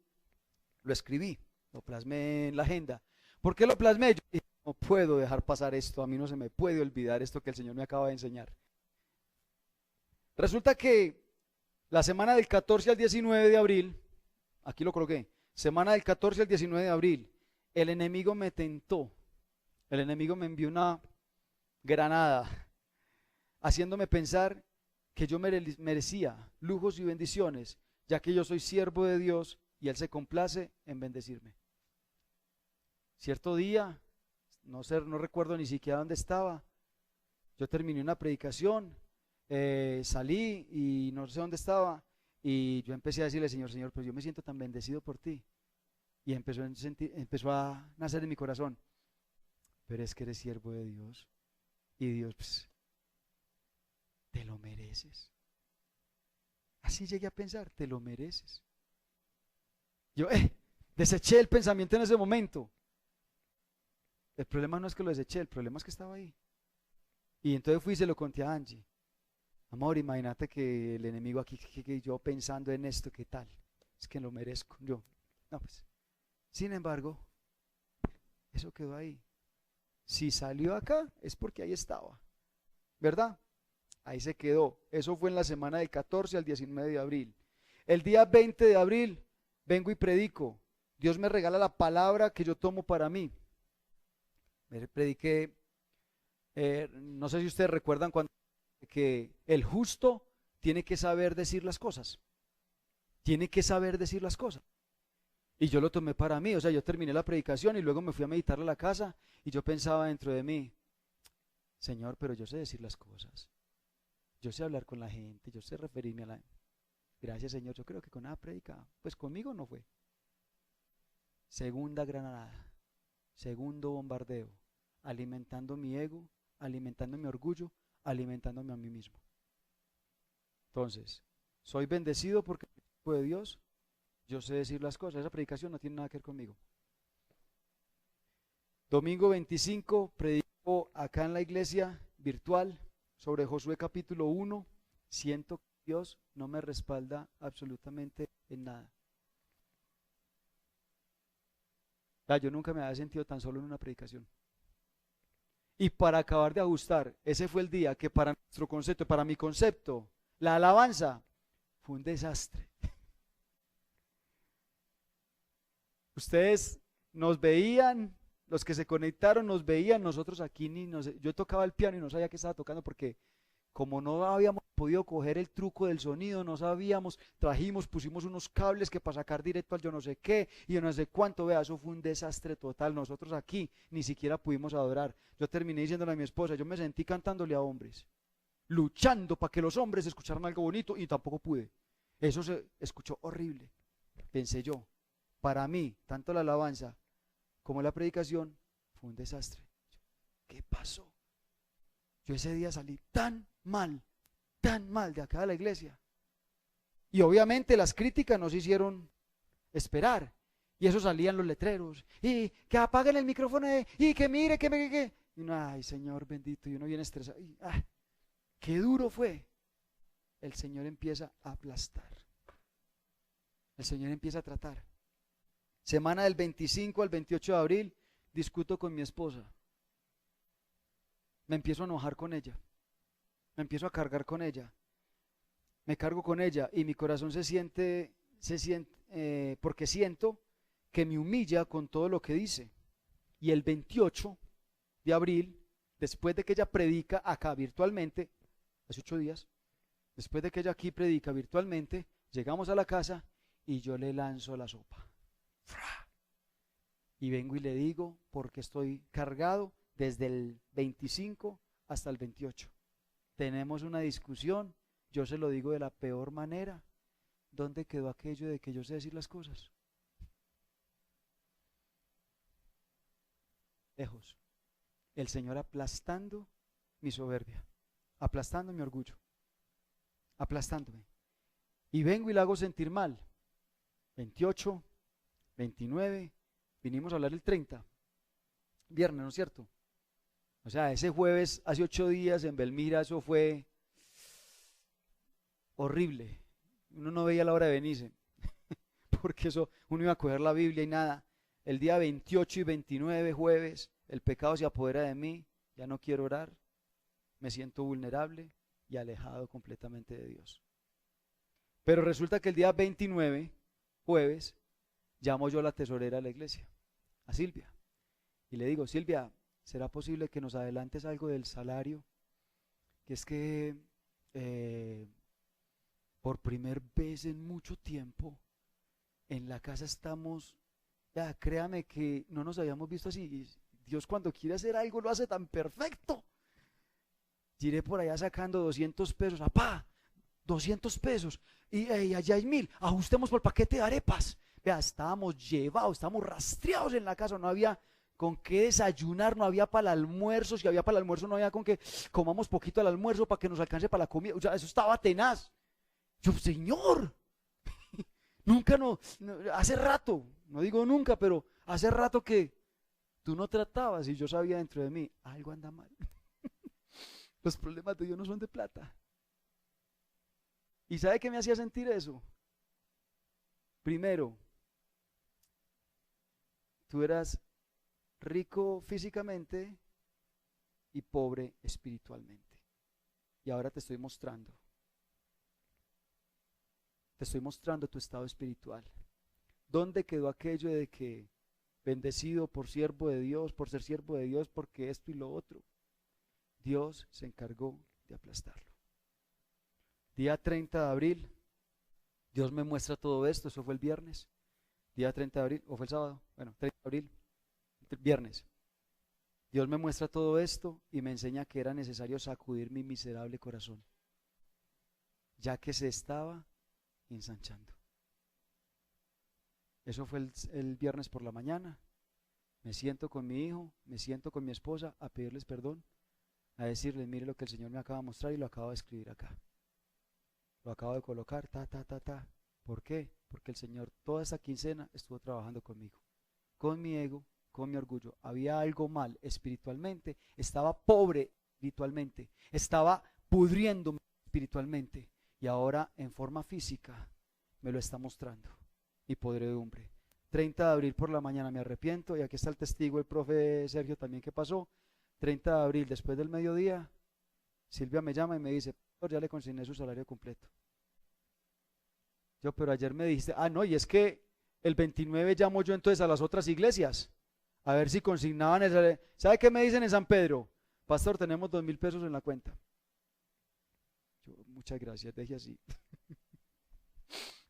lo escribí, lo plasmé en la agenda. ¿Por qué lo plasmé? Yo dije, no puedo dejar pasar esto, a mí no se me puede olvidar esto que el Señor me acaba de enseñar. Resulta que la semana del 14 al 19 de abril, aquí lo coloqué, semana del 14 al 19 de abril, el enemigo me tentó, el enemigo me envió una granada, haciéndome pensar que yo merecía lujos y bendiciones, ya que yo soy siervo de Dios y Él se complace en bendecirme. Cierto día, no recuerdo ni siquiera dónde estaba, yo terminé una predicación, salí y no sé dónde estaba, y yo empecé a decirle, Señor, pues yo me siento tan bendecido por ti. Y empezó a nacer en mi corazón, pero es que eres siervo de Dios, y Dios, pues, te lo mereces. Así llegué a pensar, te lo mereces. Yo deseché el pensamiento en ese momento. El problema no es que lo deseché, el problema es que estaba ahí. Y entonces fui y se lo conté a Angie. Amor, imagínate que el enemigo aquí, que yo pensando en esto, ¿qué tal? Es que lo merezco. Yo, no, pues. Sin embargo, eso quedó ahí. Si salió acá, es porque ahí estaba. ¿Verdad? Ahí se quedó. Eso fue en la semana del 14 al 19 de abril. El día 20 de abril vengo y predico. Dios me regala la palabra que yo tomo para mí. Me prediqué, no sé si ustedes recuerdan cuando que el justo tiene que saber decir las cosas. Tiene que saber decir las cosas. Y yo lo tomé para mí, o sea, yo terminé la predicación y luego me fui a meditar a la casa y yo pensaba dentro de mí, Señor, pero yo sé decir las cosas. Yo sé hablar con la gente, yo sé referirme a la... Gracias, Señor, yo creo que con nada predica, pues conmigo no fue. Segunda granada. segundo bombardeo, alimentando mi ego, alimentando mi orgullo, alimentándome a mí mismo. Entonces, soy bendecido porque soy hijo de Dios, yo sé decir las cosas, esa predicación no tiene nada que ver conmigo. Domingo 25, predico acá en la iglesia virtual sobre Josué capítulo 1, siento que Dios no me respalda absolutamente en nada. Yo nunca me había sentido tan solo en una predicación. Y para acabar de ajustar, ese fue el día que para nuestro concepto, para mi concepto, la alabanza fue un desastre. Ustedes nos veían, los que se conectaron nos veían, nosotros aquí yo tocaba el piano y no sabía qué estaba tocando porque como no habíamos podido coger el truco del sonido, no sabíamos, pusimos unos cables que para sacar directo al yo no sé qué y yo no sé cuánto, vea, eso fue un desastre total. Nosotros aquí ni siquiera pudimos adorar. Yo terminé diciéndole a mi esposa, yo me sentí cantándole a hombres, luchando para que los hombres escucharan algo bonito y tampoco pude. Eso se escuchó horrible, pensé yo. Para mí, tanto la alabanza como la predicación fue un desastre. ¿Qué pasó? Yo ese día salí tan mal de acá de la iglesia. Y obviamente las críticas nos hicieron esperar. Y eso salían los letreros. Y que apaguen el micrófono. Y que mire, que. Y uno, ay, Señor bendito. Y uno viene estresado. Y, qué duro fue. El Señor empieza a aplastar. El Señor empieza a tratar. Semana del 25 al 28 de abril, discuto con mi esposa. Me empiezo a enojar con ella. Me empiezo a cargar con ella. Me cargo con ella y mi corazón se siente, porque siento que me humilla con todo lo que dice. Y el 28 de abril, después de que ella predica acá virtualmente, hace 8 días, después de que ella aquí predica virtualmente, llegamos a la casa y yo le lanzo la sopa. Y vengo y le digo, porque estoy cargado desde el 25 hasta el 28. Tenemos una discusión, yo se lo digo de la peor manera. ¿Dónde quedó aquello de que yo sé decir las cosas? Lejos. El Señor aplastando mi soberbia, aplastando mi orgullo, aplastándome. Y vengo y la hago sentir mal. 28, 29, vinimos a hablar el 30, viernes, ¿no es cierto? O sea, ese jueves, hace 8 días en Belmira, eso fue horrible. Uno no veía la hora de venirse, porque eso, uno iba a coger la Biblia y nada. El día 28 y 29, jueves, el pecado se apodera de mí, ya no quiero orar, me siento vulnerable y alejado completamente de Dios. Pero resulta que el día 29, jueves, llamo yo a la tesorera de la iglesia, a Silvia, y le digo, Silvia, ¿será posible que nos adelantes algo del salario? Que es que por primera vez en mucho tiempo en la casa estamos, ya créame que no nos habíamos visto así. Dios cuando quiere hacer algo lo hace tan perfecto. Iré por allá sacando 200 pesos, apá, 200 pesos, y allá hay 1000, ajustemos por el paquete de arepas. Vea, estábamos llevados, estábamos rastreados en la casa, no había con qué desayunar, no había para el almuerzo, si había para el almuerzo no había con que comamos poquito al almuerzo para que nos alcance para la comida, o sea, eso estaba tenaz. Yo, Señor, nunca hace rato, no digo nunca, pero hace rato que tú no tratabas y yo sabía dentro de mí, algo anda mal. Los problemas de Dios no son de plata. ¿Y sabe qué me hacía sentir eso? Primero, tú eras rico físicamente y pobre espiritualmente. Y ahora te estoy mostrando tu estado espiritual. ¿Dónde quedó aquello de que bendecido por siervo de Dios, por ser siervo de Dios, porque esto y lo otro? Dios se encargó de aplastarlo. Día 30 de abril, Dios me muestra todo esto, eso fue el viernes. Día 30 de abril, o fue el sábado, bueno, 30 de abril, viernes. Dios me muestra todo esto y me enseña que era necesario sacudir mi miserable corazón, ya que se estaba ensanchando. Eso fue el viernes por la mañana. Me siento con mi hijo, me siento con mi esposa a pedirles perdón, a decirles, mire lo que el Señor me acaba de mostrar y lo acabo de escribir acá. Lo acabo de colocar, ta, ta, ta, ta. ¿Por qué? Porque el Señor toda esta quincena estuvo trabajando conmigo, con mi ego, con mi orgullo. Había algo mal espiritualmente, estaba pobre espiritualmente, estaba pudriéndome espiritualmente y ahora en forma física me lo está mostrando. Mi podredumbre. 30 de abril por la mañana me arrepiento y aquí está el testigo, el profe Sergio también que pasó. 30 de abril después del mediodía, Silvia me llama y me dice, ya le consigné su salario completo. Yo, pero ayer me dijiste, no, y es que el 29 llamo yo entonces a las otras iglesias, a ver si consignaban el salario. ¿Sabe qué me dicen en San Pedro? Pastor, tenemos 2.000 pesos en la cuenta. Yo, muchas gracias, deje así.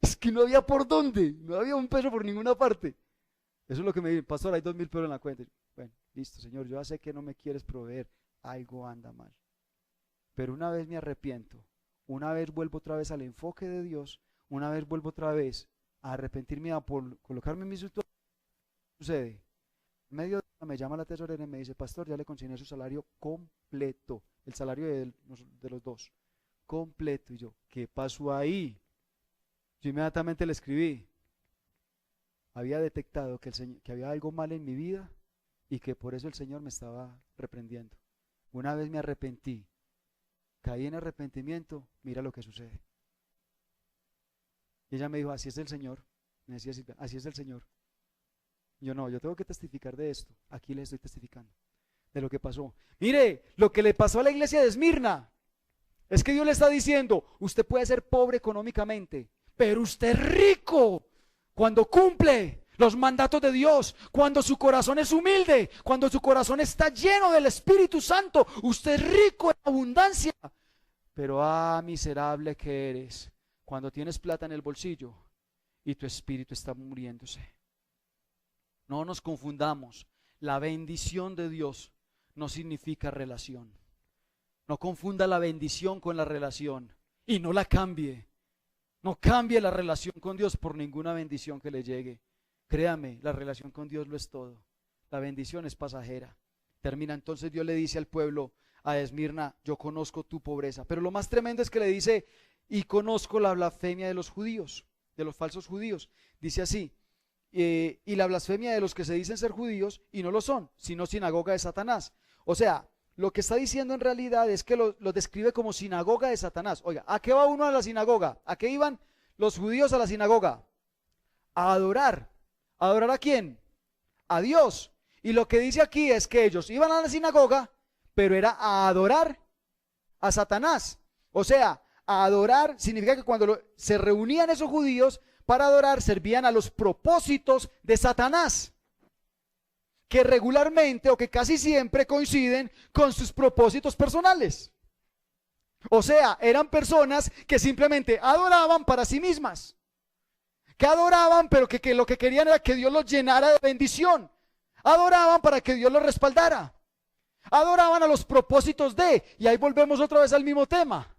Es que no había por dónde, no había un peso por ninguna parte. Eso es lo que me dicen, pastor, hay 2.000 pesos en la cuenta. Bueno, listo, Señor, yo ya sé que no me quieres proveer, algo anda mal. Pero una vez me arrepiento, una vez vuelvo otra vez al enfoque de Dios, una vez vuelvo otra vez a arrepentirme por colocarme en mi situación, sucede. En medio de me llama la tesorera y me dice, pastor, ya le consigné su salario completo, el salario de los dos, completo. Y yo, ¿qué pasó ahí? Yo inmediatamente le escribí, había detectado que había algo mal en mi vida y que por eso el Señor me estaba reprendiendo. Una vez me arrepentí, caí en arrepentimiento, mira lo que sucede. Y ella me dijo, así es el Señor. Me decía Silvia, así es el Señor. Y yo, no, yo tengo que testificar de esto. Aquí les estoy testificando de lo que pasó. Mire, lo que le pasó a la iglesia de Esmirna es que Dios le está diciendo, usted puede ser pobre económicamente, pero usted es rico cuando cumple los mandatos de Dios, cuando su corazón es humilde, cuando su corazón está lleno del Espíritu Santo. Usted es rico en abundancia. Pero miserable que eres cuando tienes plata en el bolsillo y tu espíritu está muriéndose. No nos confundamos. La bendición de Dios no significa relación. No confunda la bendición con la relación y no la cambie. No cambie la relación con Dios por ninguna bendición que le llegue. Créame, la relación con Dios lo es todo. La bendición es pasajera. Termina entonces, Dios le dice al pueblo, a Esmirna, yo conozco tu pobreza. Pero lo más tremendo es que le dice, y conozco la blasfemia de los judíos, de los falsos judíos. Dice así, y la blasfemia de los que se dicen ser judíos y no lo son, sino sinagoga de Satanás. O sea, lo que está diciendo en realidad es que lo describe como sinagoga de Satanás. Oiga, ¿a qué va uno a la sinagoga? ¿A qué iban los judíos a la sinagoga? A adorar. ¿A adorar a quién? A Dios. Y lo que dice aquí es que ellos iban a la sinagoga, pero era a adorar a Satanás. O sea, a adorar significa que cuando se reunían esos judíos para adorar, servían a los propósitos de Satanás, que regularmente o que casi siempre coinciden con sus propósitos personales. O sea, eran personas que simplemente adoraban para sí mismas, que adoraban, pero que lo que querían era que Dios los llenara de bendición. Adoraban para que Dios los respaldara. Adoraban a los propósitos y ahí volvemos otra vez al mismo tema.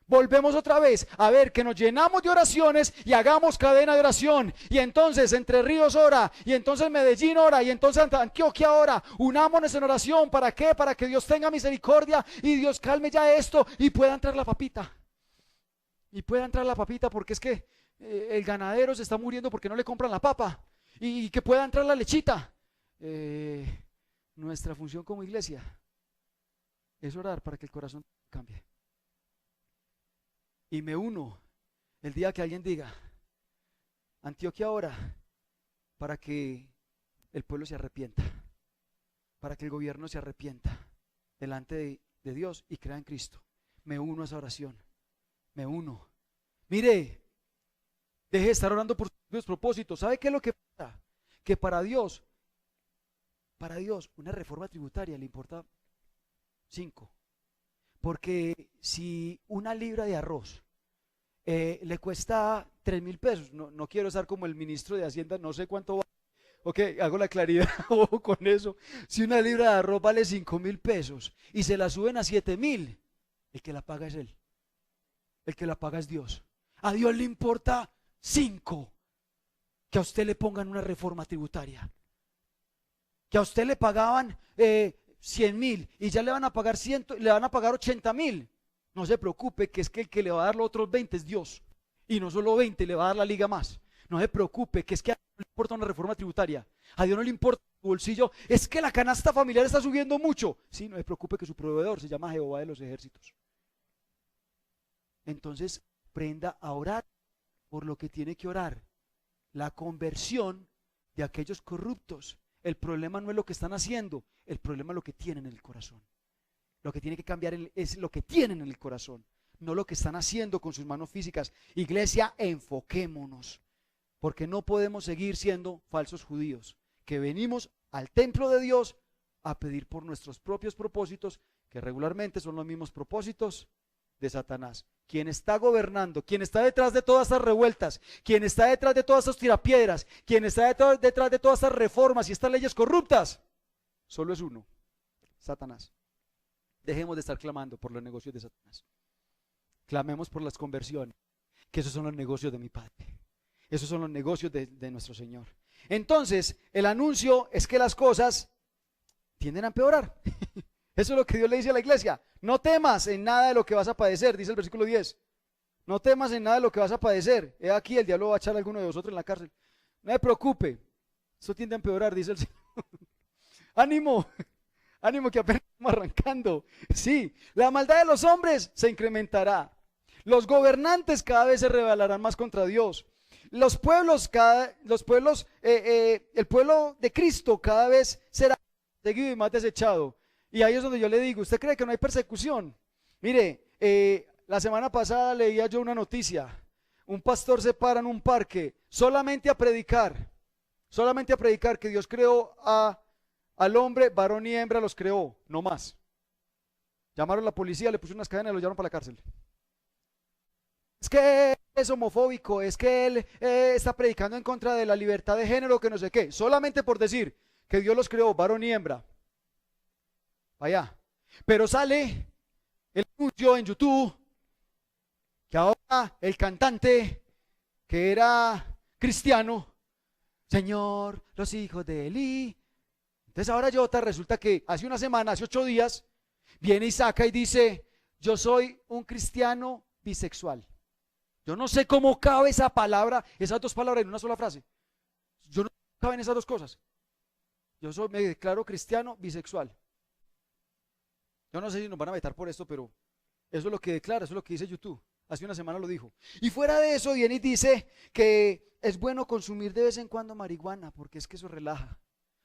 Volvemos otra vez a ver que nos llenamos de oraciones y hagamos cadena de oración. Y entonces Entre Ríos ora, y entonces Medellín ora, y entonces Antioquia ora. Unámonos en oración. ¿Para qué? Para que Dios tenga misericordia y Dios calme ya esto y pueda entrar la papita. Y pueda entrar la papita porque es que el ganadero se está muriendo porque no le compran la papa. Y que pueda entrar la lechita. Nuestra función como iglesia es orar para que el corazón cambie. Y me uno el día que alguien diga, Antioquia ora para que el pueblo se arrepienta, para que el gobierno se arrepienta delante de Dios y crea en Cristo. Me uno a esa oración, me uno. Mire, deje de estar orando por sus propósitos. ¿Sabe qué es lo que pasa? Que para Dios, una reforma tributaria le importa 5. Porque si una libra de arroz le cuesta 3.000 pesos, no quiero estar como el ministro de Hacienda, no sé cuánto va. Ok, hago la claridad con eso. Si una libra de arroz vale 5.000 pesos y se la suben a 7.000, el que la paga es él. El que la paga es Dios. A Dios le importa 5 que a usted le pongan una reforma tributaria. que a usted le pagaban 100.000 y ya le van a pagar 100, le van a pagar 80.000. No se preocupe, que es que el que le va a dar los otros 20 es Dios. Y no solo 20, le va a dar la liga más. No se preocupe, que es que a Dios no le importa una reforma tributaria. A Dios no le importa su bolsillo. Es que la canasta familiar está subiendo mucho. Sí, no se preocupe, que su proveedor se llama Jehová de los ejércitos. Entonces, aprenda a orar por lo que tiene que orar. La conversión de aquellos corruptos. El problema no es lo que están haciendo, el problema es lo que tienen en el corazón. Lo que tiene que cambiar es lo que tienen en el corazón, no lo que están haciendo con sus manos físicas. Iglesia, enfoquémonos, porque no podemos seguir siendo falsos judíos, que venimos al templo de Dios a pedir por nuestros propios propósitos, que regularmente son los mismos propósitos de Satanás. Quien está gobernando, quien está detrás de todas estas revueltas, quien está detrás de todas estas tirapiedras, quien está detrás de todas estas reformas y estas leyes corruptas, solo es uno: Satanás. Dejemos de estar clamando por los negocios de Satanás. Clamemos por las conversiones, que esos son los negocios de mi Padre. Esos son los negocios de nuestro Señor. Entonces, el anuncio es que las cosas tienden a empeorar. Eso es lo que Dios le dice a la iglesia. No temas en nada de lo que vas a padecer, dice el versículo 10. No temas en nada de lo que vas a padecer. He aquí, el diablo va a echar a alguno de vosotros en la cárcel. No se preocupe, eso tiende a empeorar, dice el Señor. Ánimo, ánimo, que apenas estamos arrancando. Sí, la maldad de los hombres se incrementará. Los gobernantes cada vez se rebelarán más contra Dios. El pueblo de Cristo cada vez será seguido y más desechado. Y ahí es donde yo le digo: ¿usted cree que no hay persecución? Mire, la semana pasada leía yo una noticia. Un pastor se para en un parque solamente a predicar que Dios creó al hombre, varón y hembra los creó, no más. Llamaron a la policía, le pusieron unas cadenas y lo llevaron para la cárcel. Es que es homofóbico, es que él está predicando en contra de la libertad de género, que no sé qué, solamente por decir que Dios los creó, varón y hembra. Vaya, pero sale el anuncio en YouTube que ahora el cantante, que era cristiano, Señor, los hijos de Elí. Entonces ahora resulta que hace una semana, hace 8 días, viene y saca y dice: yo soy un cristiano bisexual. Yo no sé cómo cabe esa palabra, esas dos palabras en una sola frase. Yo no caben esas dos cosas. Me declaro cristiano bisexual. Yo no sé si nos van a vetar por esto, pero eso es lo que declara, eso es lo que dice YouTube. Hace una semana lo dijo. Y fuera de eso viene y dice que es bueno consumir de vez en cuando marihuana, porque es que eso relaja.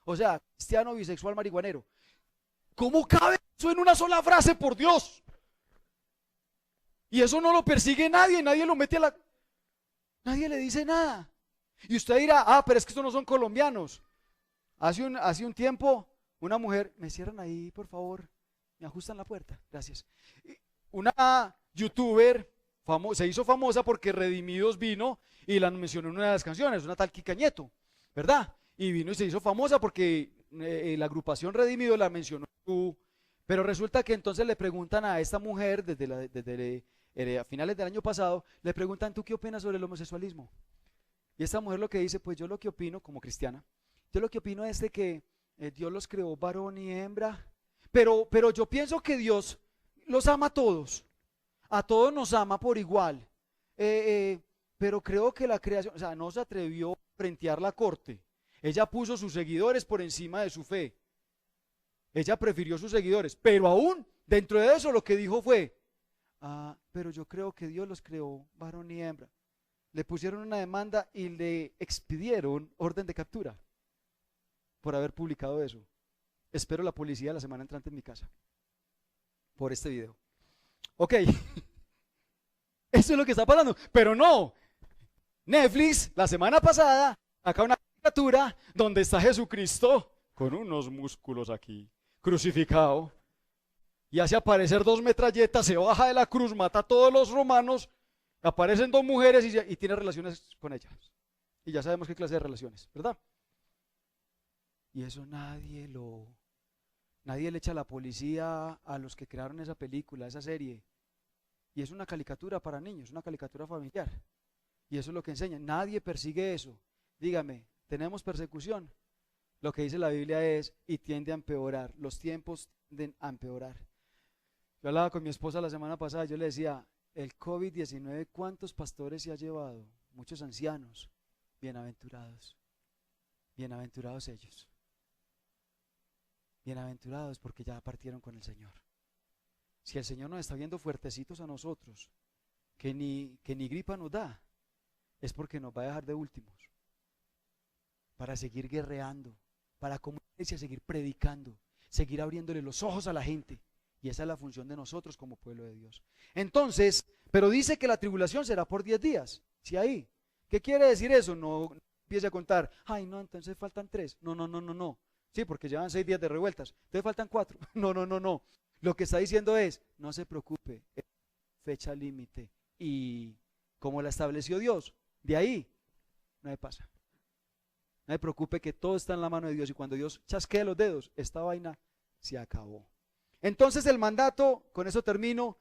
O sea, cristiano, bisexual, marihuanero. ¿Cómo cabe eso en una sola frase, por Dios? Y eso no lo persigue nadie, nadie lo mete nadie le dice nada. Y usted dirá: pero es que estos no son colombianos. Hace un tiempo, una mujer, me cierran ahí, por favor, me ajustan la puerta, gracias. Una youtuber se hizo famosa porque Redimidos vino y la mencionó en una de las canciones, una tal Kika Nieto, ¿verdad? Y vino y se hizo famosa porque la agrupación Redimidos la mencionó. Pero resulta que entonces le preguntan a esta mujer, a finales del año pasado, le preguntan: ¿tú qué opinas sobre el homosexualismo? Y esta mujer lo que dice: pues yo lo que opino, como cristiana, yo lo que opino es de que Dios los creó varón y hembra, pero yo pienso que Dios los ama a todos nos ama por igual, pero creo que la creación, o sea, no se atrevió a frentear la corte. Ella puso sus seguidores por encima de su fe. Ella prefirió sus seguidores, pero aún dentro de eso lo que dijo fue: pero yo creo que Dios los creó varón y hembra. Le pusieron una demanda y le expidieron orden de captura por haber publicado eso. Espero la policía la semana entrante en mi casa por este video. Ok, eso es lo que está pasando, pero no. Netflix la semana pasada saca una caricatura donde está Jesucristo con unos músculos aquí, crucificado, y hace aparecer 2 metralletas, se baja de la cruz, mata a todos los romanos, aparecen 2 mujeres y tiene relaciones con ellas. Y ya sabemos qué clase de relaciones, ¿verdad? Y eso nadie le echa a la policía a los que crearon esa película, esa serie. Y es una caricatura para niños, una caricatura familiar. Y eso es lo que enseñan. Nadie persigue eso. Dígame, ¿tenemos persecución? Lo que dice la Biblia es, y tiende a empeorar, los tiempos tienden a empeorar. Yo hablaba con mi esposa la semana pasada, yo le decía, el COVID-19, ¿cuántos pastores se ha llevado? Muchos ancianos, bienaventurados, bienaventurados ellos, bienaventurados porque ya partieron con el Señor. Si el Señor nos está viendo fuertecitos a nosotros, que ni gripa nos da, es porque nos va a dejar de últimos, para seguir guerreando, para como iglesia seguir predicando, seguir abriéndole los ojos a la gente. Y esa es la función de nosotros como pueblo de Dios. Entonces, pero dice que la tribulación será por 10 días. ¿Sí ahí? ¿Qué quiere decir eso? No empiece a contar, ay no, entonces faltan 3. No. Sí, porque llevan 6 días de revueltas. Entonces faltan 4. No. Lo que está diciendo es, no se preocupe, fecha límite. Y como la estableció Dios, de ahí no me pasa. No se preocupe que todo está en la mano de Dios y cuando Dios chasquee los dedos, esta vaina se acabó. Entonces el mandato, con eso termino,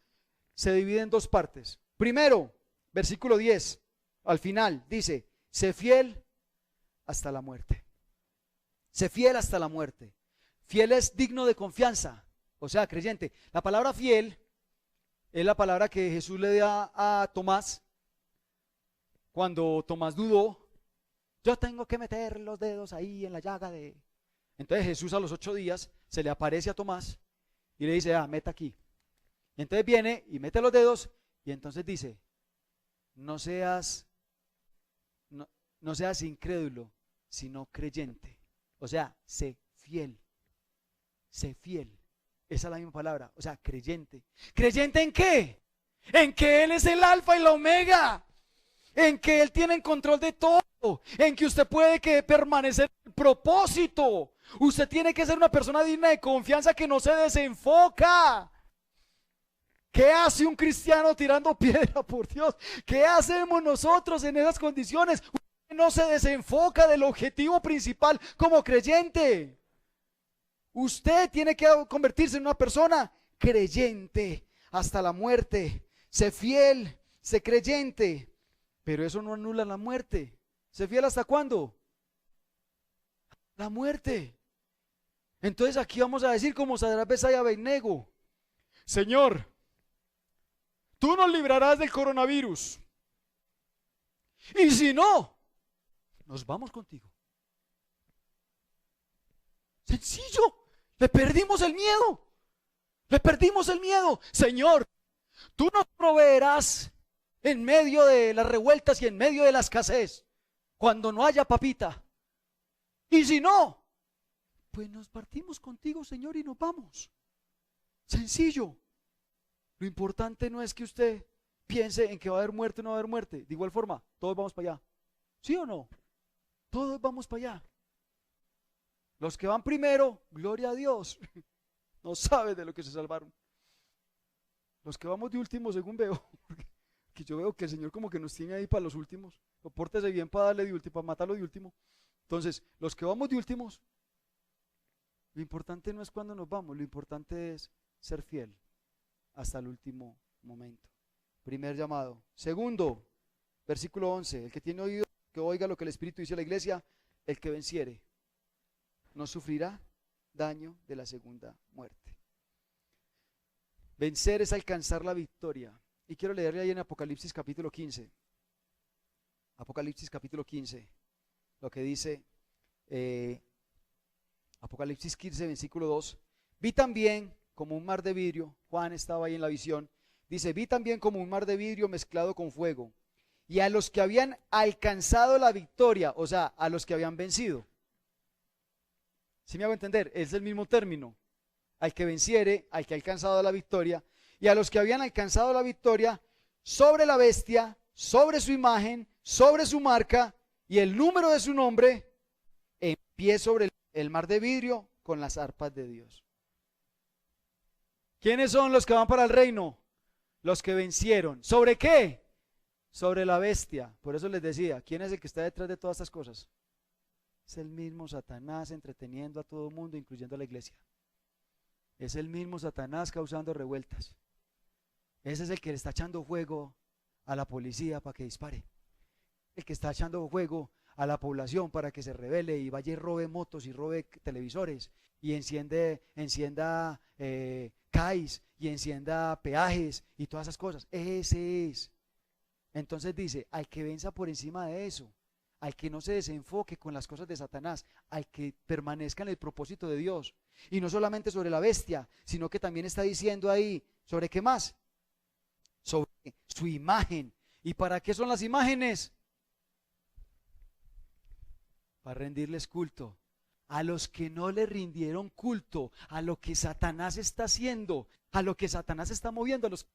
se divide en 2 partes. Primero, versículo 10, al final dice, sé fiel hasta la muerte. Sé fiel hasta la muerte. Fiel es digno de confianza, o sea, creyente. La palabra fiel es la palabra que Jesús le da a Tomás cuando Tomás dudó. Yo tengo que meter los dedos ahí en la llaga de... Entonces Jesús a los 8 días se le aparece a Tomás y le dice, meta aquí. Y entonces viene y mete los dedos y entonces dice, no seas incrédulo, sino creyente. O sea, sé fiel. Sé fiel. Esa es la misma palabra. O sea, creyente. ¿Creyente en qué? En que Él es el alfa y la omega. En que Él tiene el control de todo. En que usted puede permanecer en el propósito. Usted tiene que ser una persona digna de confianza que no se desenfoca. ¿Qué hace un cristiano tirando piedra, por Dios? ¿Qué hacemos nosotros en esas condiciones? Usted no se desenfoca del objetivo principal como creyente. Usted tiene que convertirse en una persona creyente hasta la muerte. Sé fiel, sé creyente. Pero eso no anula la muerte. ¿Sé fiel hasta cuándo? La muerte. Entonces aquí vamos a decir como Sadrach, Mesach y Abednego: Señor, tú nos librarás del coronavirus. Y si no, nos vamos contigo. Sencillo. Le perdimos el miedo. Le perdimos el miedo. Señor, tú nos proveerás en medio de las revueltas y en medio de la escasez, cuando no haya papita. Y si no, pues nos partimos contigo, Señor, y nos vamos. Sencillo. Lo importante no es que usted piense en que va a haber muerte o no va a haber muerte. De igual forma, todos vamos para allá. ¿Sí o no? Todos vamos para allá. Los que van primero, gloria a Dios, no saben de lo que se salvaron. Los que vamos de último, según veo, que yo veo que el Señor como que nos tiene ahí para los últimos. Pórtese bien para darle de último, para matarlo de último. Entonces, los que vamos de últimos, lo importante no es cuándo nos vamos, lo importante es ser fiel hasta el último momento. Primer llamado. Segundo, versículo 11, el que tiene oído, que oiga lo que el Espíritu dice a la iglesia. El que venciere no sufrirá daño de la segunda muerte. Vencer es alcanzar la victoria. Y quiero leerle ahí en Apocalipsis capítulo 15. Apocalipsis capítulo 15. Lo que dice Apocalipsis 15, versículo 2. Vi también como un mar de vidrio. Juan estaba ahí en la visión. Dice, vi también como un mar de vidrio mezclado con fuego. Y a los que habían alcanzado la victoria, o sea, a los que habían vencido. ¿Sí me hago entender? Es el mismo término. Al que venciere, al que ha alcanzado la victoria, y a los que habían alcanzado la victoria sobre la bestia, sobre su imagen, sobre su marca y el número de su nombre, en pie sobre el mar de vidrio con las arpas de Dios. ¿Quiénes son los que van para el reino? Los que vencieron. ¿Sobre qué? Sobre la bestia. Por eso les decía, ¿quién es el que está detrás de todas estas cosas? Es el mismo Satanás entreteniendo a todo el mundo, incluyendo a la iglesia. Es el mismo Satanás causando revueltas. Ese es el que le está echando fuego a la policía para que dispare. El que está echando fuego a la población para que se rebele y vaya y robe motos y robe televisores y encienda CAIs y encienda peajes y todas esas cosas. Ese es. Entonces dice, al que venza por encima de eso, al que no se desenfoque con las cosas de Satanás, al que permanezca en el propósito de Dios. Y no solamente sobre la bestia, sino que también está diciendo ahí, ¿sobre qué más? Sobre su imagen. ¿Y para qué son las imágenes? Para rendirles culto. A los que no le rindieron culto, a lo que Satanás está haciendo, a lo que Satanás está moviendo, a los que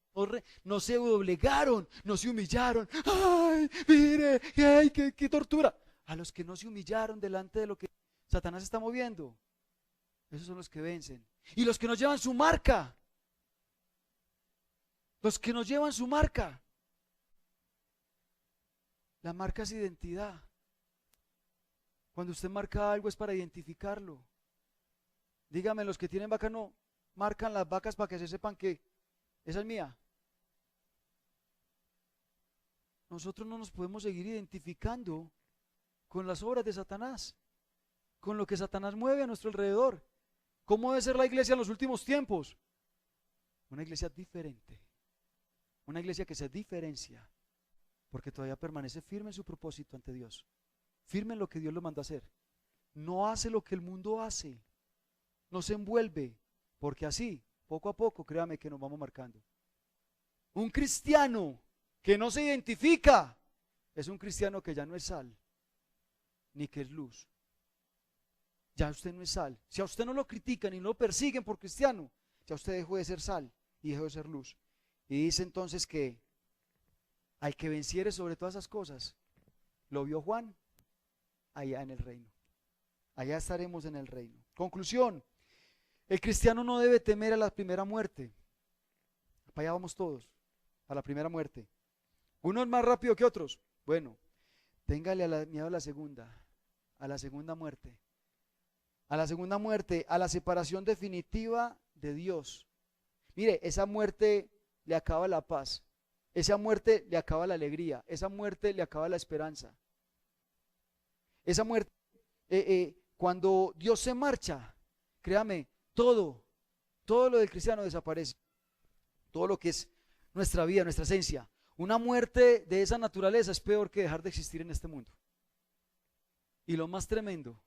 no se doblegaron, no se humillaron. ¡Ay, mire! ¡Ay, qué tortura! A los que no se humillaron delante de lo que Satanás está moviendo. Esos son los que vencen. Y los que nos llevan su marca. Los que nos llevan su marca. La marca es identidad. Cuando usted marca algo es para identificarlo. Dígame, los que tienen vaca no marcan las vacas para que se sepan que esa es mía. Nosotros no nos podemos seguir identificando con las obras de Satanás, con lo que Satanás mueve a nuestro alrededor. ¿Cómo debe ser la iglesia en los últimos tiempos? Una iglesia diferente, una iglesia que se diferencia, porque todavía permanece firme en su propósito ante Dios, firme en lo que Dios lo mandó a hacer. No hace lo que el mundo hace, no se envuelve, porque así, poco a poco, créame que nos vamos marcando. Un cristiano que no se identifica es un cristiano que ya no es sal, ni que es luz. Ya usted no es sal. Si a usted no lo critican y no lo persiguen por cristiano, ya usted dejó de ser sal y dejó de ser luz. Y dice entonces que al que venciere sobre todas esas cosas, lo vio Juan allá en el reino. Allá estaremos en el reino. Conclusión, el cristiano no debe temer a la primera muerte. Para allá vamos todos, a la primera muerte. Unos más rápido que otros. Bueno, téngale miedo a la segunda muerte. A la segunda muerte, a la separación definitiva de Dios. Mire, esa muerte le acaba la paz, esa muerte le acaba la alegría, esa muerte le acaba la esperanza. Esa muerte, cuando Dios se marcha, créame, todo lo del cristiano desaparece. Todo lo que es nuestra vida, nuestra esencia. Una muerte de esa naturaleza es peor que dejar de existir en este mundo. Y lo más tremendo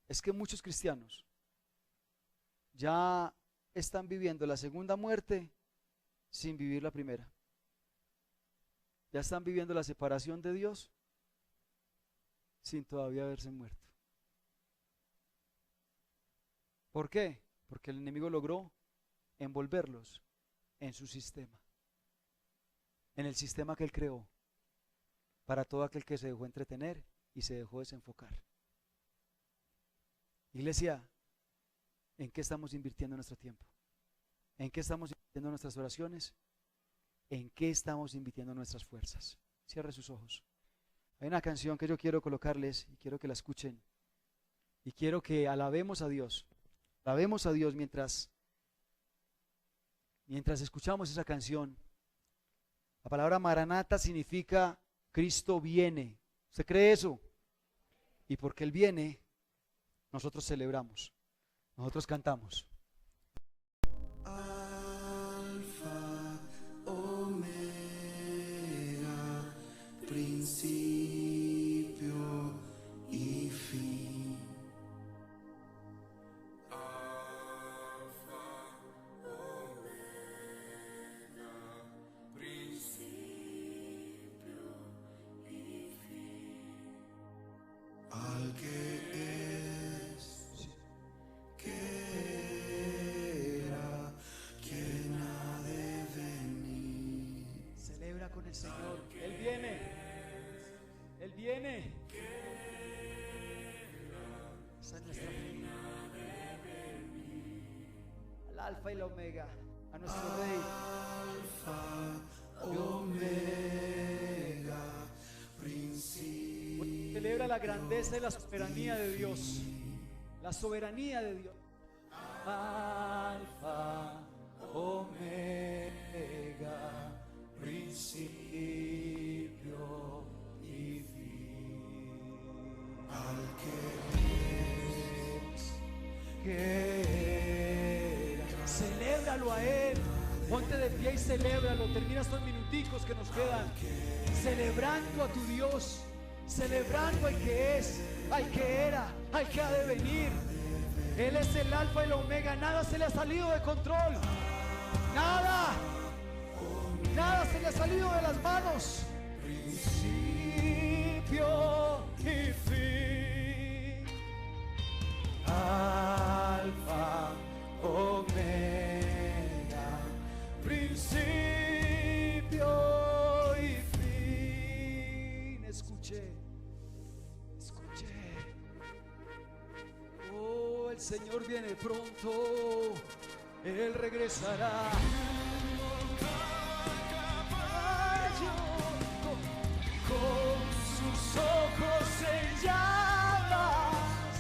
es que muchos cristianos ya están viviendo la segunda muerte sin vivir la primera. Ya están viviendo la separación de Dios sin todavía haberse muerto. ¿Por qué? Porque el enemigo logró envolverlos en su sistema, en el sistema que él creó para todo aquel que se dejó entretener y se dejó desenfocar. Iglesia, ¿en qué estamos invirtiendo nuestro tiempo? ¿En qué estamos invirtiendo nuestras oraciones? ¿En qué estamos invirtiendo nuestras fuerzas? Cierre sus ojos. Hay una canción que yo quiero colocarles y quiero que la escuchen. Y quiero que alabemos a Dios. Alabemos a Dios mientras escuchamos esa canción. La palabra Maranata significa Cristo viene. ¿Usted cree eso? Y porque Él viene, nosotros celebramos, nosotros cantamos. Alfa, Omega, principio y fin. Alfa, Omega, principio y fin. Al que es, que era, quien ha de venir. Celebra con el Señor. Él viene. Él viene. Esa es nuestra fe. Al Alfa y la Omega. A nuestro Rey. Alfa, Omega, principio. Celebra la grandeza y la soberanía de Dios. La soberanía de Dios. Alfa, Omega, principio que era. Celébralo a Él. Ponte de pie y celébralo. Termina estos minuticos que nos quedan celebrando a tu Dios, celebrando al que es, al que era, al que ha de venir. Él es el alfa y el omega. Nada se le ha salido de control. Nada se le ha salido de las manos. Principio y fin, alfa, omega, principio y fin. Escuché. Oh, el Señor viene pronto, Él regresará. Con sus ojos en llamas,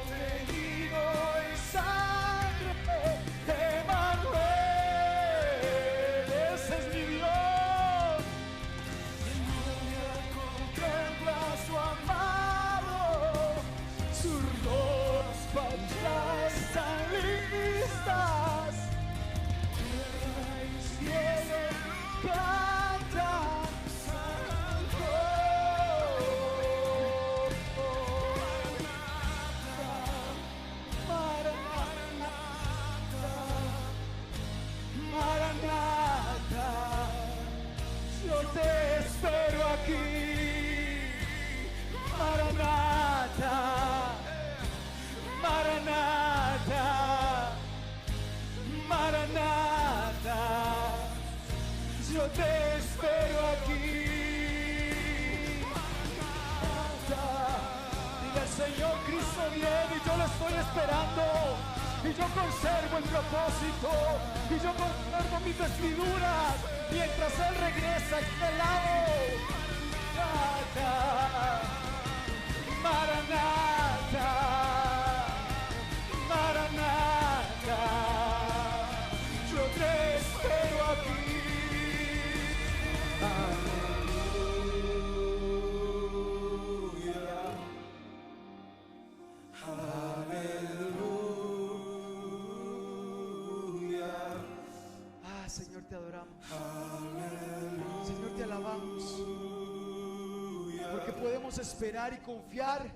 contenido en sangre, Emmanuel, ese es mi Dios. Contempla a su amado, sus dos palabras están listas, tierra y cielo cantan. Yo te espero aquí, Maranata, Maranata, Maranata, yo te espero aquí. Diga el Señor, Cristo viene y yo lo estoy esperando. Y yo conservo el propósito, y yo conservo mis vestiduras, mientras Él regresa a este lado. Maranata, Maranata, yo te espero aquí. Señor, te adoramos. Señor, te alabamos. Porque podemos esperar y confiar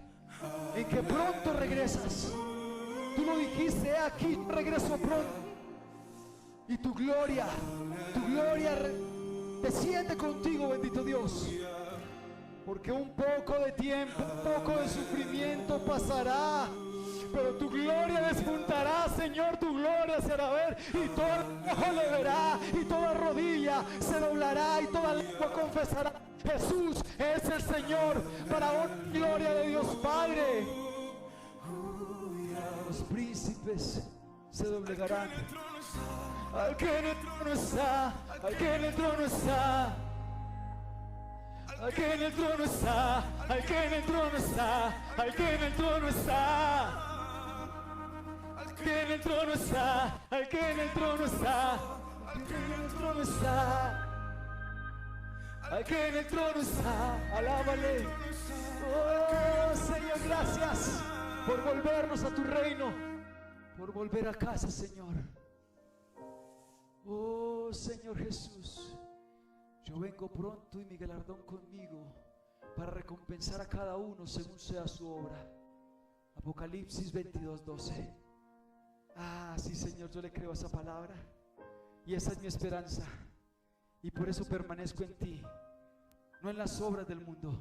en que pronto regresas. Tú lo dijiste, aquí regreso pronto. Y tu gloria desciende contigo, bendito Dios. Porque un poco de tiempo, un poco de sufrimiento pasará, pero tu gloria despuntará, Señor, tu gloria se hará ver, y todo ojo le verá, y toda rodilla se doblará, y toda lengua confesará: Jesús es el Señor, para honra y gloria de Dios Padre. Los príncipes se doblegarán al que en el trono está, al que en el trono está, al que en el trono está, al que en el trono está, al que en el trono está. Al que en el trono está, al que en el trono está, al que en el trono está, al que en el trono está, alábale. Oh Señor, gracias por volvernos a tu reino, por volver a casa, Señor. Oh Señor Jesús, yo vengo pronto y mi galardón conmigo para recompensar a cada uno según sea su obra. Apocalipsis 22:12. Ah, sí, Señor, yo le creo a esa palabra y esa es mi esperanza, y por eso permanezco en ti, no en las obras del mundo,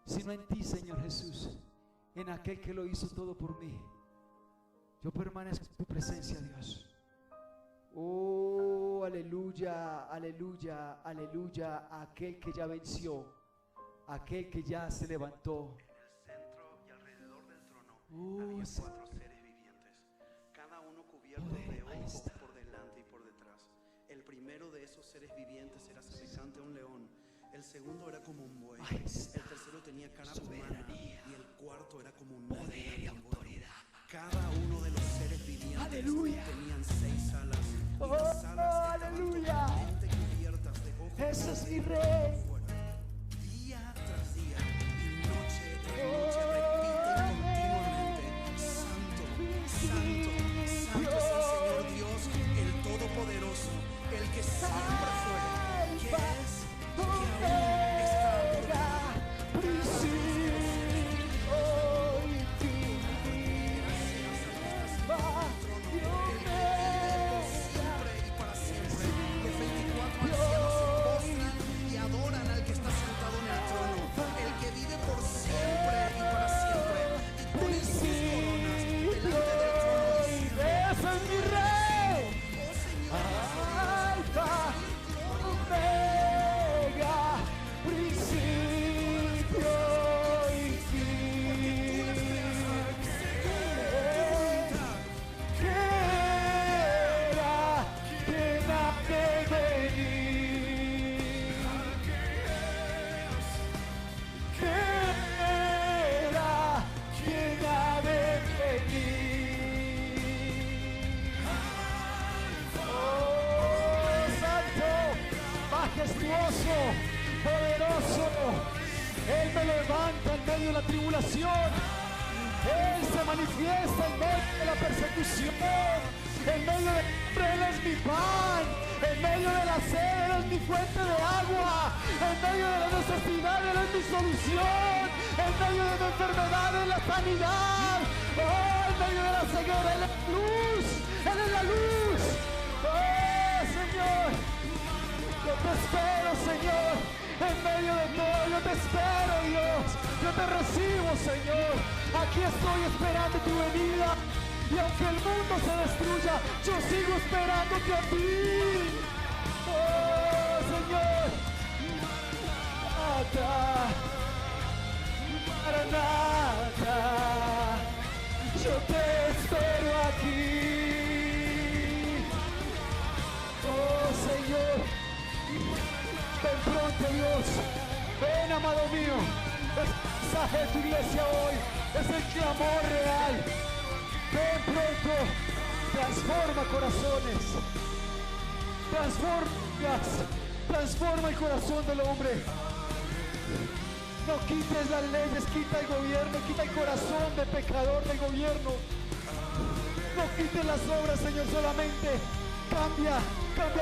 sino en ti, Señor Jesús, en aquel que lo hizo todo por mí. Yo permanezco en tu presencia, Dios. Oh, aleluya, aleluya, aleluya, aquel que ya venció, aquel que ya se levantó. En el centro y alrededor del trono Oh, había sí. 4 seres vivientes, cada uno cubierto Poder, de ojos majestad. por delante y por detrás. El primero de esos seres vivientes era semejante a un león, el segundo era como un buey, Majestad, el tercero tenía cara humana soberanía, y el cuarto era como un poder y águila. autoridad. Cada uno de los seres vivientes Aleluya. tenían 6 alas, y Oh, las alas estaban aleluya. totalmente cubiertas de ojos. Ese es mi rey. Día tras día y noche tras noche Oh, repiten continuamente: Santo, me levanta en medio de la tribulación. Él se manifiesta en medio de la persecución. En medio de hambre, Él es mi pan. En medio de la sed, Él es mi fuente de agua. En medio de la necesidad, Él es mi solución. En medio de la enfermedad, Él es la sanidad. Oh, en medio de la ceguera, Él es la luz. Él es la luz. Oh, Señor, yo te espero, Señor. En medio de todo, yo te espero, Dios. Yo te recibo, Señor. Aquí estoy esperando tu venida. Y aunque el mundo se destruya, yo sigo esperándote a ti. Oh, Señor. Nada, para nada. Yo te espero aquí. Oh, Señor. Ven pronto, Dios. Ven, amado mío. El mensaje de tu iglesia hoy es el clamor real. Ven pronto. Transforma corazones. Transforma el corazón del hombre. No quites las leyes, quita el gobierno, quita el corazón del pecador del gobierno. No quites las obras, Señor, solamente cambia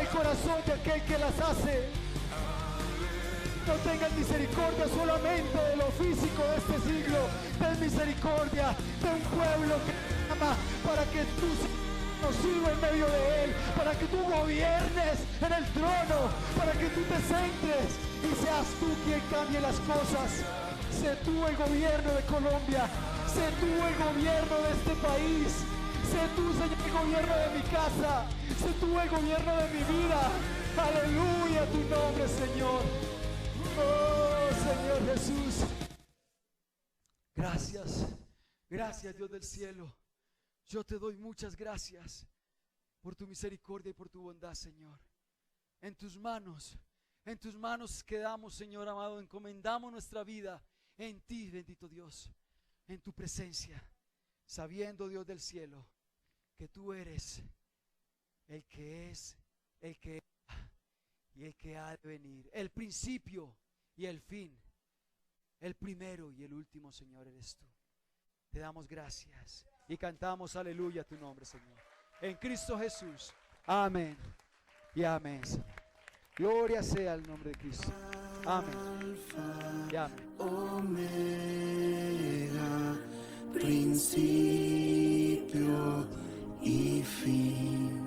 el corazón de aquel que las hace. No tengas misericordia solamente de lo físico de este siglo. Ten misericordia de un pueblo que ama para que tú nos sirva en medio de él, para que tú gobiernes en el trono, para que tú te centres y seas tú quien cambie las cosas. Sé tú el gobierno de Colombia, sé tú el gobierno de este país, sé tú, Señor, el gobierno de mi casa, sé tú el gobierno de mi vida. Aleluya tu nombre, Señor. Oh, Señor Jesús. Gracias, gracias, Dios del cielo. Yo te doy muchas gracias por tu misericordia y por tu bondad, Señor. En tus manos quedamos, Señor amado, encomendamos nuestra vida en ti, bendito Dios, en tu presencia, sabiendo, Dios del cielo, que tú eres el que es, el que era y el que ha de venir, el principio y el fin, el primero y el último, Señor, eres tú. Te damos gracias y cantamos aleluya a tu nombre, Señor. En Cristo Jesús. Amén y amén, Señor. Gloria sea el nombre de Cristo. Amén y amén. Omega, principio y fin.